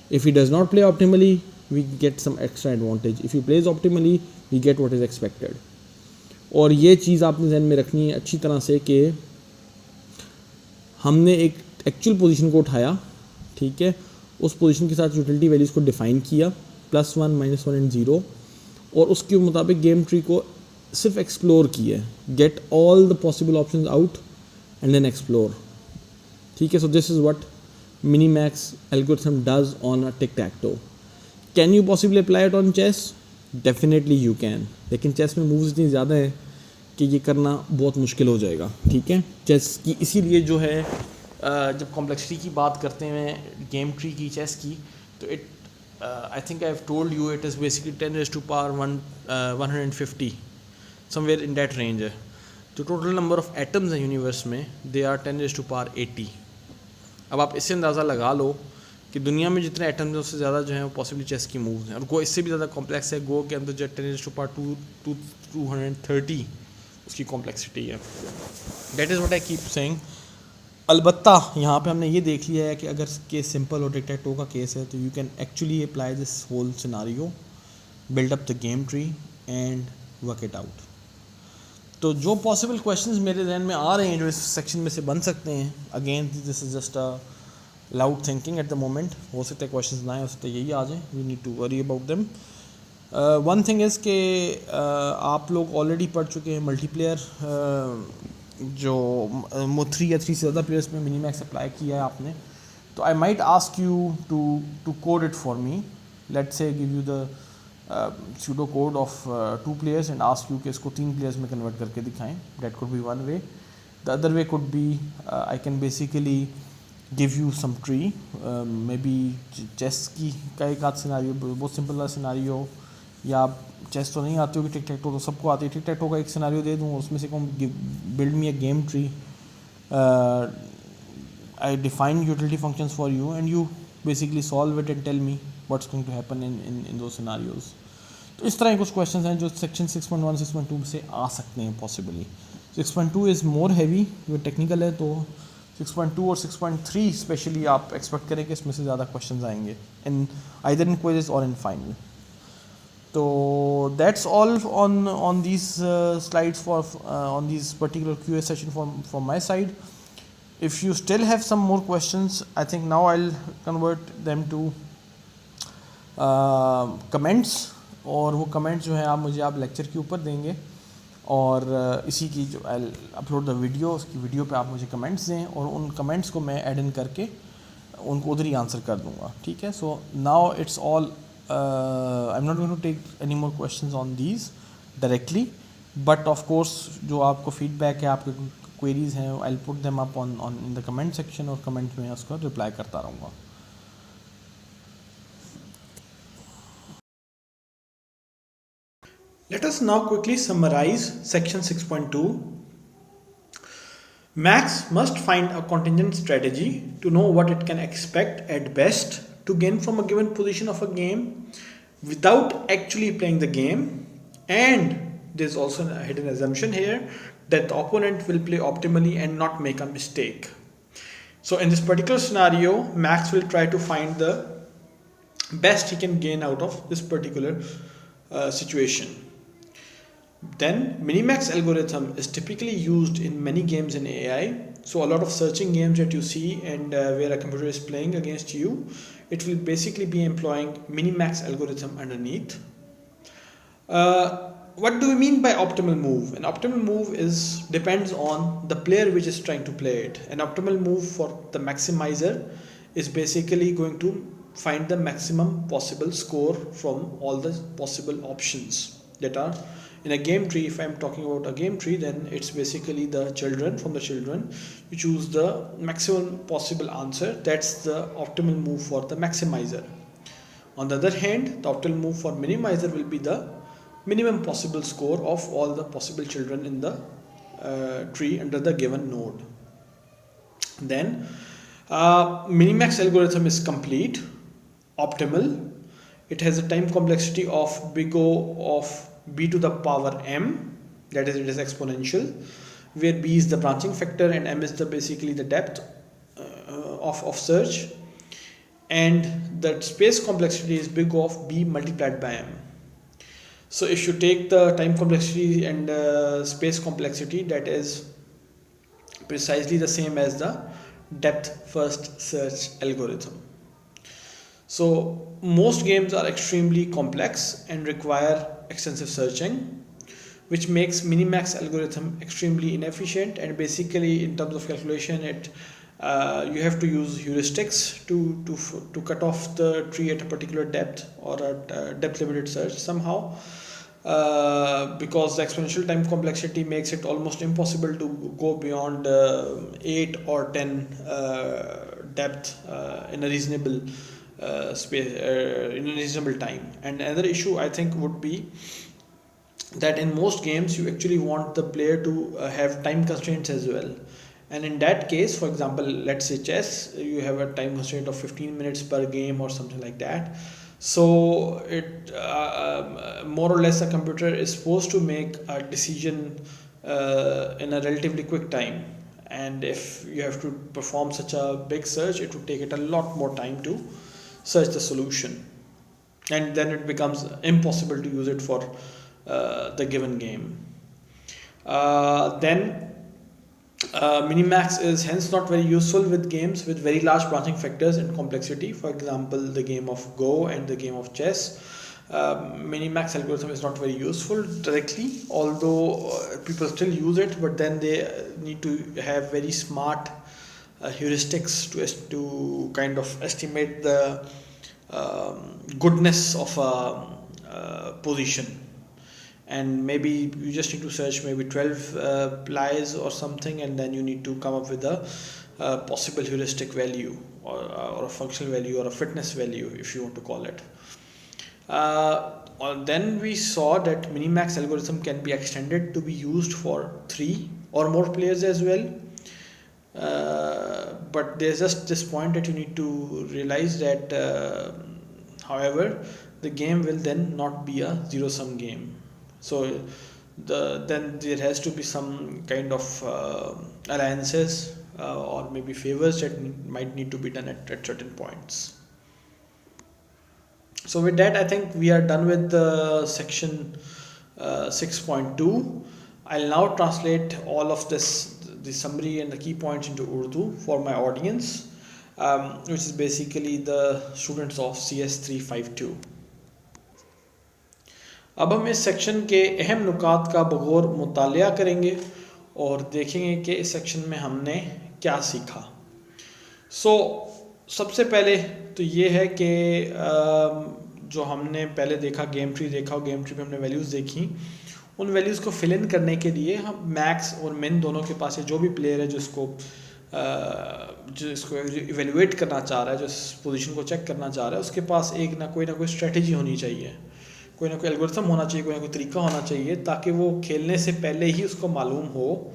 If he does not play optimally, we get some extra advantage. If he plays optimally, we get what is expected. और ये चीज़ आपने ध्यान में रखनी है अच्छी तरह से कि हमने एक एक्चुअल पोजीशन को उठाया, ठीक है, उस पोजीशन के साथ यूटिलिटी वैल्यूज़ को डिफ़ाइन किया, +1 -1 एंड 0, और उसके मुताबिक गेम ट्री को सिर्फ एक्सप्लोर किया, get all the possible options out and then explore. ठीक है. So this is what mini max algorithm does on a tic-tac-toe. Can you possibly apply it on chess? Definitely you can. लेकिन chess में moves इतनी ज़्यादा है कि ये करना बहुत मुश्किल हो जाएगा. ठीक है. चेस की इसीलिए जो है जब कॉम्प्लेक्सिटी की बात करते हैं गेम ट्री की, चेस की, तो it I think I have told you it is basically 10⁻150 somewhere in that range है. जो टोटल नंबर ऑफ एटम्स हैं यूनिवर्स में, दे आर 10⁻80. अब आप इससे अंदाज़ा लगा लो कि दुनिया में जितने एटम्स हैं उससे ज़्यादा जो है वो पॉसिबली चेस की मूव्स हैं. और गो इससे भी ज़्यादा कॉम्प्लेक्स है. गो के अंदर जो 10⁻230 उसकी कॉम्प्लेक्सिटी है. That is what I keep saying. अलबत्ता यहाँ पे हमने ये देख लिया है कि अगर केस सिंपल और टिक-टैक-टो का केस है तो you can actually apply this whole scenario, build up the game tree and work it out. तो जो पॉसिबल क्वेश्चंस मेरे जहन में आ रहे हैं जो इस सेक्शन में से बन सकते हैं, again this is just a loud thinking at the moment. हो सकता है क्वेश्चंस ना आए, हो सकता है यही आ जाए. We need to worry about them. One thing is कि आप लोग ऑलरेडी पढ़ चुके हैं मल्टीप्लेयर, जो 3 या 3 से ज़्यादा प्लेयर्स में मिनी मैक्स अप्लाई किया है आपने. तो I might ask you to code it for me. Let's say give you the pseudo code of 2 players and ask you कि इसको 3 players में कन्वर्ट करके दिखाएं. That could be one way. The other way could be I can basically give you some tree, maybe chess की का एक आध scenario, बहुत सिंपल वाला सिनारियो, या चेस तो नहीं आती होगी, टिक-टैक-टो तो सबको आती है. टिक-टैक-टो का एक सिनारियो दे दूँ, उसमें से कहूँ build me a game tree, I define utility functions for you and you basically solve it and tell me what's going to happen in दो सिनारियोज. तो इस तरह के कुछ क्वेश्चंस हैं जो सेक्शन 6.1 6.2 से आ सकते हैं पॉसिबली. 6.2 इज़ मोर हैवी, जो टेक्निकल है, तो 6.2 और 6.3 स्पेशली आप एक्सपेक्ट करें कि इसमें से ज़्यादा क्वेश्चंस आएंगे इन आइदर इन क्विज़ और इन फाइनल. तो that's all on these slides for on this particular QA session from my side. If you still have some more questions, I think now I'll convert them to comments, और वो comments जो है आप lecture के ऊपर देंगे, और इसी की जो I'll upload the video, उसकी वीडियो पे आप मुझे comments दें और उन comments को मैं ऐड इन करके उनको उधर ही आंसर कर दूँगा. ठीक है. So now it's all I'm not going to take any more questions on these directly, but of course जो आपको feedback है, आपके queries हैं, I'll put them up on in the comment section, और comment में उसको reply करता रहूँगा. Let us now quickly summarize section 6.2. Max must find a contingent strategy to know what it can expect at best to gain from a given position of a game without actually playing the game, and there's also a hidden assumption here that the opponent will play optimally and not make a mistake. So in this particular scenario, Max will try to find the best he can gain out of this particular situation. Then Minimax algorithm is typically used in many games in AI. So a lot of searching games that you see and where a computer is playing against you, it will basically be employing Minimax algorithm underneath. What do we mean by optimal move? An optimal move depends on the player which is trying to play it. An optimal move for the maximizer is basically going to find the maximum possible score from all the possible options that are in a game tree. If I'm talking about a game tree, then it's basically the children. From the children, you choose the maximum possible answer. That's the optimal move for the maximizer. On the other hand, the optimal move for minimizer will be the minimum possible score of all the possible children in the tree under the given node. Then Minimax algorithm is complete, optimal. It has a time complexity of big O of b to the power m, that is, it is exponential, where b is the branching factor and m is the basically the depth of search, and the space complexity is big O of b multiplied by m. So if you take the time complexity and space complexity, that is precisely the same as the depth first search algorithm. So most games are extremely complex and require extensive searching, which makes Minimax algorithm extremely inefficient, and basically in terms of calculation you have to use heuristics to cut off the tree at a particular depth or a depth limited search somehow, because the exponential time complexity makes it almost impossible to go beyond 8 or 10 depth in a reasonable space in a reasonable time. And another issue I think would be that in most games you actually want the player to have time constraints as well, and in that case, for example, let's say chess, you have a time constraint of 15 minutes per game or something like that. So it more or less a computer is supposed to make a decision in a relatively quick time, and if you have to perform such a big search, it would take it a lot more time to search the solution, and then it becomes impossible to use it for the given game. Then Minimax is hence not very useful with games with very large branching factors and complexity. For example, the game of Go and the game of chess. Minimax algorithm is not very useful directly, although people still use it, but then they need to have very smart heuristics to kind of estimate the goodness of a position, and maybe you just need to search maybe 12 plies or something, and then you need to come up with a possible heuristic value or a functional value or a fitness value, if you want to call it. Then we saw that Minimax algorithm can be extended to be used for 3 or more players as well. But there's just this point that you need to realize that however, the game will then not be a zero-sum game. So then there has to be some kind of alliances or maybe favors that might need to be done at certain points. So with that, I think we are done with the section 6.2. I'll now translate all of this, the summary and the key points, into Urdu for my audience, which is basically the students of CS 352. अब हम इस section के अहम नुकात का बगौर मुतालिया करेंगे और देखेंगे कि इस सेक्शन में हमने क्या सीखा. सबसे पहले तो ये है कि जो हमने पहले देखा, गेम ट्री देखा, और गेम ट्री में हमने वैल्यूज़ देखी. उन वैल्यूज़ को फिल इन करने के लिए हम मैक्स और मिन दोनों के पास है, जो भी प्लेयर है जो इसको इवेल्युएट करना चाह रहा है, जो इस पोजीशन को चेक करना चाह रहा है, उसके पास एक ना कोई स्ट्रेटजी होनी चाहिए, कोई ना कोई एल्गोरिथम होना चाहिए, कोई ना कोई तरीका होना चाहिए, ताकि वो खेलने से पहले ही उसको मालूम हो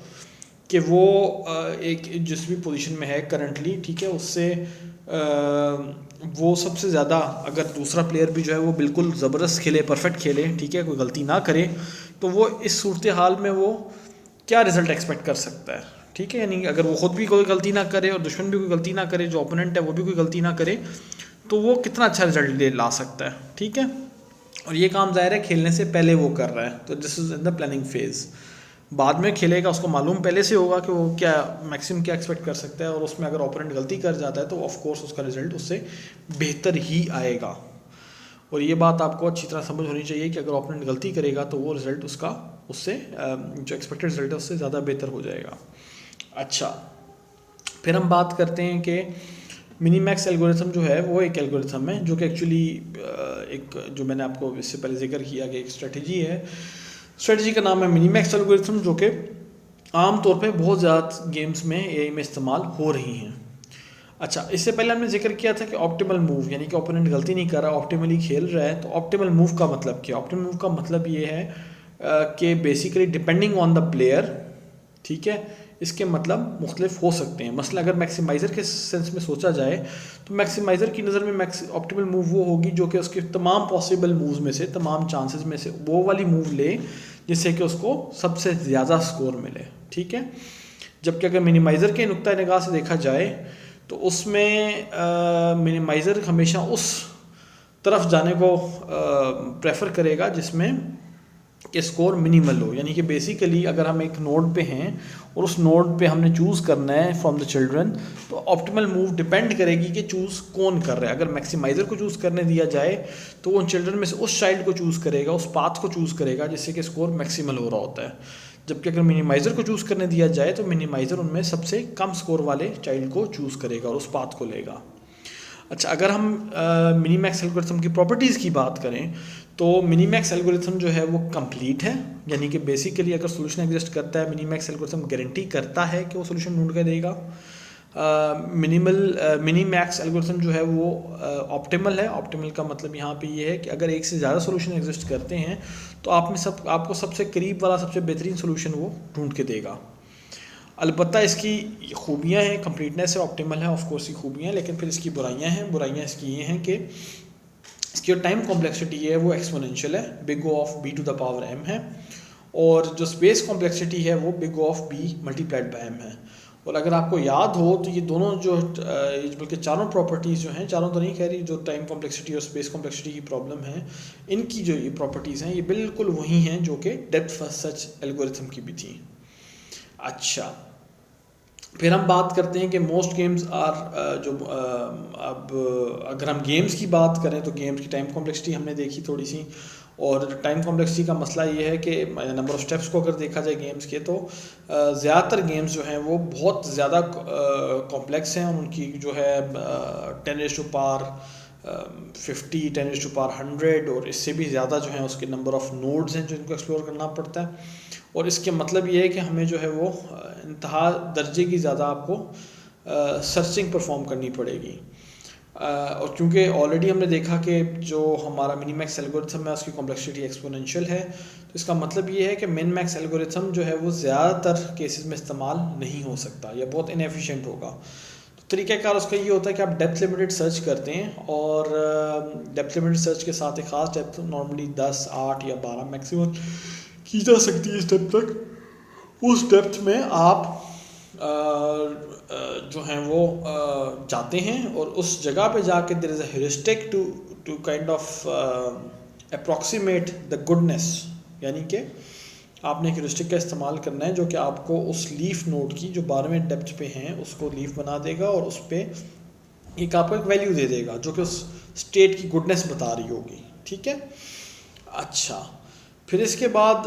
कि वो एक जिस भी पोजीशन में है करंटली, ठीक है, उससे वो सबसे ज़्यादा, अगर दूसरा प्लेयर भी जो है वो बिल्कुल ज़बरदस्त खेले, परफेक्ट खेले, ठीक है, कोई गलती ना करे, तो वो इस सूरत हाल में वो क्या रिज़ल्ट एक्सपेक्ट कर सकता है, ठीक है। यानी अगर वो ख़ुद भी कोई गलती ना करे और दुश्मन भी कोई गलती ना करे, जो ओपोनेंट है वो भी कोई गलती ना करे, तो वो कितना अच्छा रिजल्ट ला सकता है, ठीक है। और ये काम ज़ाहिर है खेलने से पहले वो कर रहा है, तो this is in the planning phase. बाद में खेलेगा, उसको मालूम पहले से होगा कि वो क्या मैक्सिमम क्या एक्सपेक्ट कर सकता है, और उसमें अगर ओपोनेंट गलती कर जाता है तो ऑफ कोर्स उसका रिजल्ट उससे बेहतर ही आएगा। और ये बात आपको अच्छी तरह समझ होनी चाहिए कि अगर ओपोनेंट गलती करेगा तो वो रिजल्ट उसका उससे जो एक्सपेक्टेड रिजल्ट है उससे ज़्यादा बेहतर हो जाएगा। अच्छा, फिर हम बात करते हैं कि मिनी मैक्स एल्गोरिथम जो है वो एक एल्गोरिथम है जो कि एक्चुअली एक, जो मैंने आपको इससे पहले जिक्र किया कि एक स्ट्रेटजी है। स्ट्रेटजी का नाम है मिनी मैक्स एल्गोरिथम, जो कि आम तौर पे बहुत ज़्यादा गेम्स में एआई में इस्तेमाल हो रही हैं। अच्छा, इससे पहले हमने जिक्र किया था कि ऑप्टिमल मूव, यानी कि ओपोनेंट गलती नहीं कर रहा, ऑप्टिमली खेल रहा है। तो ऑप्टिमल मूव का मतलब क्या? ऑप्टिमल मूव का मतलब ये है कि basically depending on the player, ठीक है, इसके मतलब मुख्तलिफ हो सकते हैं। मसला अगर मैक्सिमाइज़र के सेंस में सोचा जाए तो मैक्सिमाइज़र की नज़र में ऑप्टिमल मूव वो होगी जो कि उसके तमाम पॉसिबल मूव्स में से, तमाम चांसेस में से वो वाली मूव ले जिससे कि उसको सबसे ज़्यादा स्कोर मिले, ठीक है। जबकि अगर मिनिमाइज़र के नुक्ता निगाह से देखा जाए तो उसमें मिनिमाइज़र हमेशा उस तरफ जाने को प्रेफर करेगा जिसमें कि स्कोर मिनिमल हो। यानी कि बेसिकली अगर हम एक नोड पे हैं और उस नोड पे हमने चूज़ करना है फ्रॉम द चिल्ड्रन, तो ऑप्टिमल मूव डिपेंड करेगी कि चूज़ कौन कर रहा है। अगर मैक्सिमाइज़र को चूज़ करने दिया जाए तो उन चिल्ड्रन में से उस चाइल्ड को चूज़ करेगा, उस पाथ को चूज़ करेगा जिससे कि स्कोर मैक्सिमल हो रहा होता है। जबकि अगर मिनिमाइज़र को चूज़ करने दिया जाए तो मिनिमाइज़र उनमें सबसे कम स्कोर वाले चाइल्ड को चूज़ करेगा और उस पाथ को लेगा। अच्छा, अगर हम मिनी मैक्स एल्गोरिथम की प्रॉपर्टीज़ की बात करें तो मिनी मैक्स एल्गोरिथम जो है वो कंप्लीट है, यानी कि बेसिकली अगर सोल्यूशन एग्जिस्ट करता है, मिनी मैक्स एल्गोरिथम गारंटी करता है कि वो सोल्यूशन ढूंढ के देगा। मिनी मैक्स एल्गोरिथम जो है वो ऑप्टिमल है। ऑप्टिमल का मतलब यहाँ पे ये है कि अगर एक से ज़्यादा सोल्यूशन एग्जिस्ट करते हैं तो आपको सबसे करीब वाला सबसे बेहतरीन सोल्यूशन वो ढूंढ के देगा। अलबत्ता इसकी खूबियाँ हैं, कंप्लीटनेस है, ऑप्टिमल है, ऑफ कोर्स की खूबियाँ, लेकिन फिर इसकी बुराइयाँ हैं। बुराइयाँ इसकी ये हैं कि इसकी जो टाइम कॉम्प्लेक्सिटी है वो एक्सपोनेंशियल है, big O of b to the power m है, और जो स्पेस कॉम्प्लेक्सिटी है वो big O of b multiplied by m है। और अगर आपको याद हो तो ये दोनों जो बल्कि चारों प्रॉपर्टीज़ जो हैं, चारों तो नहीं कह रही, जो टाइम कॉम्प्लेक्सिटी और स्पेस कॉम्प्लेक्सिटी की प्रॉब्लम है, इनकी जो ये प्रॉपर्टीज़ हैं ये बिल्कुल वही हैं जो कि डेप्थ फर्स्ट सर्च एल्गोरिथम की भी थी। अच्छा, फिर हम बात करते हैं कि मोस्ट गेम्स आर अब अगर हम गेम्स की बात करें तो गेम्स की टाइम कॉम्प्लेक्सिटी हमने देखी थोड़ी सी, और टाइम कॉम्प्लेक्सिटी का मसला ये है कि नंबर ऑफ़ स्टेप्स को अगर देखा जाए गेम्स के तो ज़्यादातर गेम्स जो हैं वो बहुत ज़्यादा कॉम्प्लेक्स हैं। उनकी जो है 10⁻50, 10⁻100 और इससे भी ज़्यादा जो है उसके नंबर ऑफ़ नोड्स हैं जिनको एक्सप्लोर करना पड़ता है। और इसके मतलब ये है कि हमें जो है वो इंतहा दर्जे की ज़्यादा आपको सर्चिंग परफॉर्म करनी पड़ेगी। और क्योंकि ऑलरेडी हमने देखा कि जो हमारा मिनी मैक्स एल्गोरिथम है उसकी कॉम्प्लेक्सिटी एक्सपोनेंशियल है, तो इसका मतलब ये है कि मिन मैक्स एल्गोरिथम जो है वो ज़्यादातर केसेस में इस्तेमाल नहीं हो सकता या बहुत इनएफिशिएंट होगा। तो तरीक़ाकार उसका ये होता है कि आप डेप्थ लिमिटेड सर्च करते हैं, और डेप्थ लिमिटेड सर्च के साथ एक ख़ास डेप्थ नॉर्मली 10, 8 या 12 मैक्सिमम की जा सकती है इस डेप्थ तक। उस डेप्थ में आप जो हैं वो जाते हैं और उस जगह पे जाके there is a heuristic to kind of approximate the goodness, यानी कि आपने एक हेरिस्टिक का इस्तेमाल करना है जो कि आपको उस लीफ नोड की जो 12वें डेप्थ पे हैं उसको लीफ बना देगा और उस पर एक आपको एक वैल्यू दे देगा जो कि उस स्टेट की गुडनेस बता रही होगी, ठीक है। अच्छा, फिर इसके बाद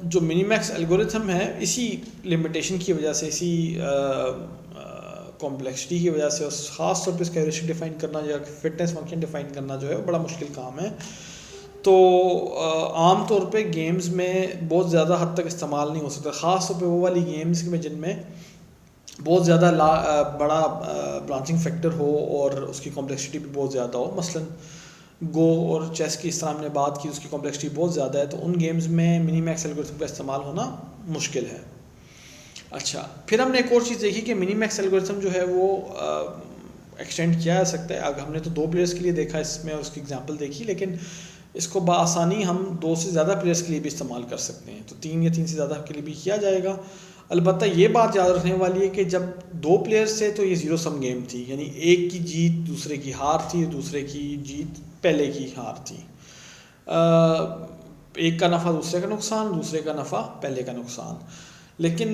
जो मिनी मैक्स एल्गोरिथम है इसी लिमिटेशन की वजह से, इसी कॉम्प्लेक्सिटी की वजह से, उस ख़ास तौर पे इसका हेरिस्टिक डिफ़ाइन करना या फिटनेस फंक्शन डिफ़ाइन करना जो है वो बड़ा मुश्किल काम है। तो आम तौर पे गेम्स में बहुत ज़्यादा हद तक इस्तेमाल नहीं हो सकता, ख़ास तौर पे वो वाली गेम्स में जिनमें बहुत ज़्यादा बड़ा ब्रांचिंग फैक्टर हो और उसकी कॉम्प्लेक्सिटी भी बहुत ज़्यादा हो। मसलन गो और चेस की इस तरह हमने बात की, उसकी कॉम्प्लेक्सिटी बहुत ज़्यादा है, तो उन गेम्स में मिनी मैक्स एल्गोरिथम का इस्तेमाल होना मुश्किल है। अच्छा, फिर हमने एक और चीज़ देखी कि मिनी मैक्स एल्गोरिथम जो है वो एक्सटेंड किया जा सकता है। अगर हमने तो 2 प्लेयर्स के लिए देखा इसमें और उसकी एग्जांपल देखी, लेकिन इसको बआसानी हम 2 से ज़्यादा प्लेयर्स के लिए भी इस्तेमाल कर सकते हैं, तो 3 या 3 से ज़्यादा के लिए भी किया जाएगा। अलबत्ता ये बात याद रखने वाली है कि जब 2 प्लेयर्स थे तो ये ज़ीरो सम गेम थी, यानी एक की जीत दूसरे की हार थी, दूसरे की जीत पहले की हार थी। एक का नफ़ा दूसरे का नुकसान, दूसरे का नफ़ा पहले का नुकसान। लेकिन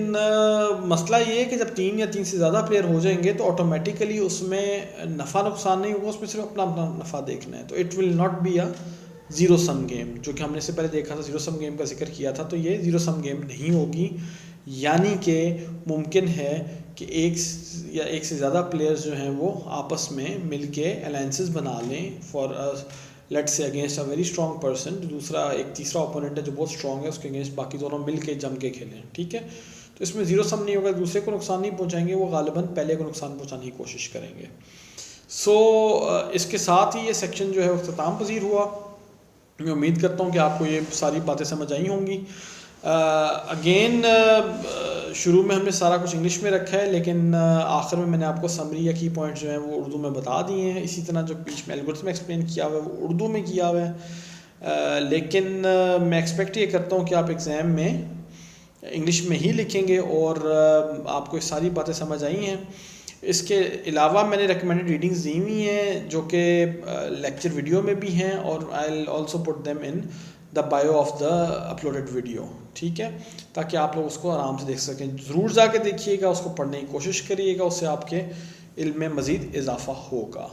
मसला ये है कि जब 3 या 3 से ज़्यादा प्लेयर हो जाएंगे तो ऑटोमेटिकली उसमें नफ़ा नुकसान नहीं होगा, उसमें सिर्फ अपना अपना नफ़ा देखना है। तो it will not be a zero sum game, जो कि हमने इससे पहले देखा था, ज़ीरो सम गेम का जिक्र किया था। तो ये ज़ीरो सम गेम नहीं होगी, यानी कि मुमकिन है कि एक से ज़्यादा प्लेयर्स जो हैं वो आपस में मिल के अलायंसेस बना लें for let's say against a very strong person. दूसरा एक तीसरा ओपोनेंट है जो बहुत स्ट्रॉन्ग है, उसके अगेंस्ट बाकी दोनों मिल के जम के खेलें, ठीक है। तो इसमें ज़ीरो सम नहीं होगा, दूसरे को नुकसान नहीं पहुंचाएंगे, वो गालिबन पहले को नुकसान पहुंचाने की कोशिश करेंगे। इसके साथ ही ये सेक्शन जो है वो इख्तिताम पजीर हुआ। मैं उम्मीद करता हूँ कि आपको ये सारी बातें समझ आई होंगी। अगेन शुरू में हमने सारा कुछ इंग्लिश में रखा है, लेकिन आखिर में मैंने आपको समरी या की पॉइंट जो हैं वो उर्दू में बता दिए हैं। इसी तरह जो बीच में एल्गोरिथम एक्सप्लेन किया हुआ है वो उर्दू में किया हुआ है। लेकिन मैं एक्सपेक्ट ये करता हूँ कि आप एग्ज़ाम में इंग्लिश में ही लिखेंगे और आपको ये सारी बातें समझ आई हैं। इसके अलावा मैंने रिकमेंडेड रीडिंग्स दी हुई हैं जो कि लेक्चर वीडियो में भी हैं, और I will also put them in the bio of the uploaded video, ठीक है, ताकि आप लोग उसको आराम से देख सकें। ज़रूर जाके देखिएगा, उसको पढ़ने की कोशिश करिएगा, उससे आपके इल्म में मज़ीद इजाफ़ा होगा।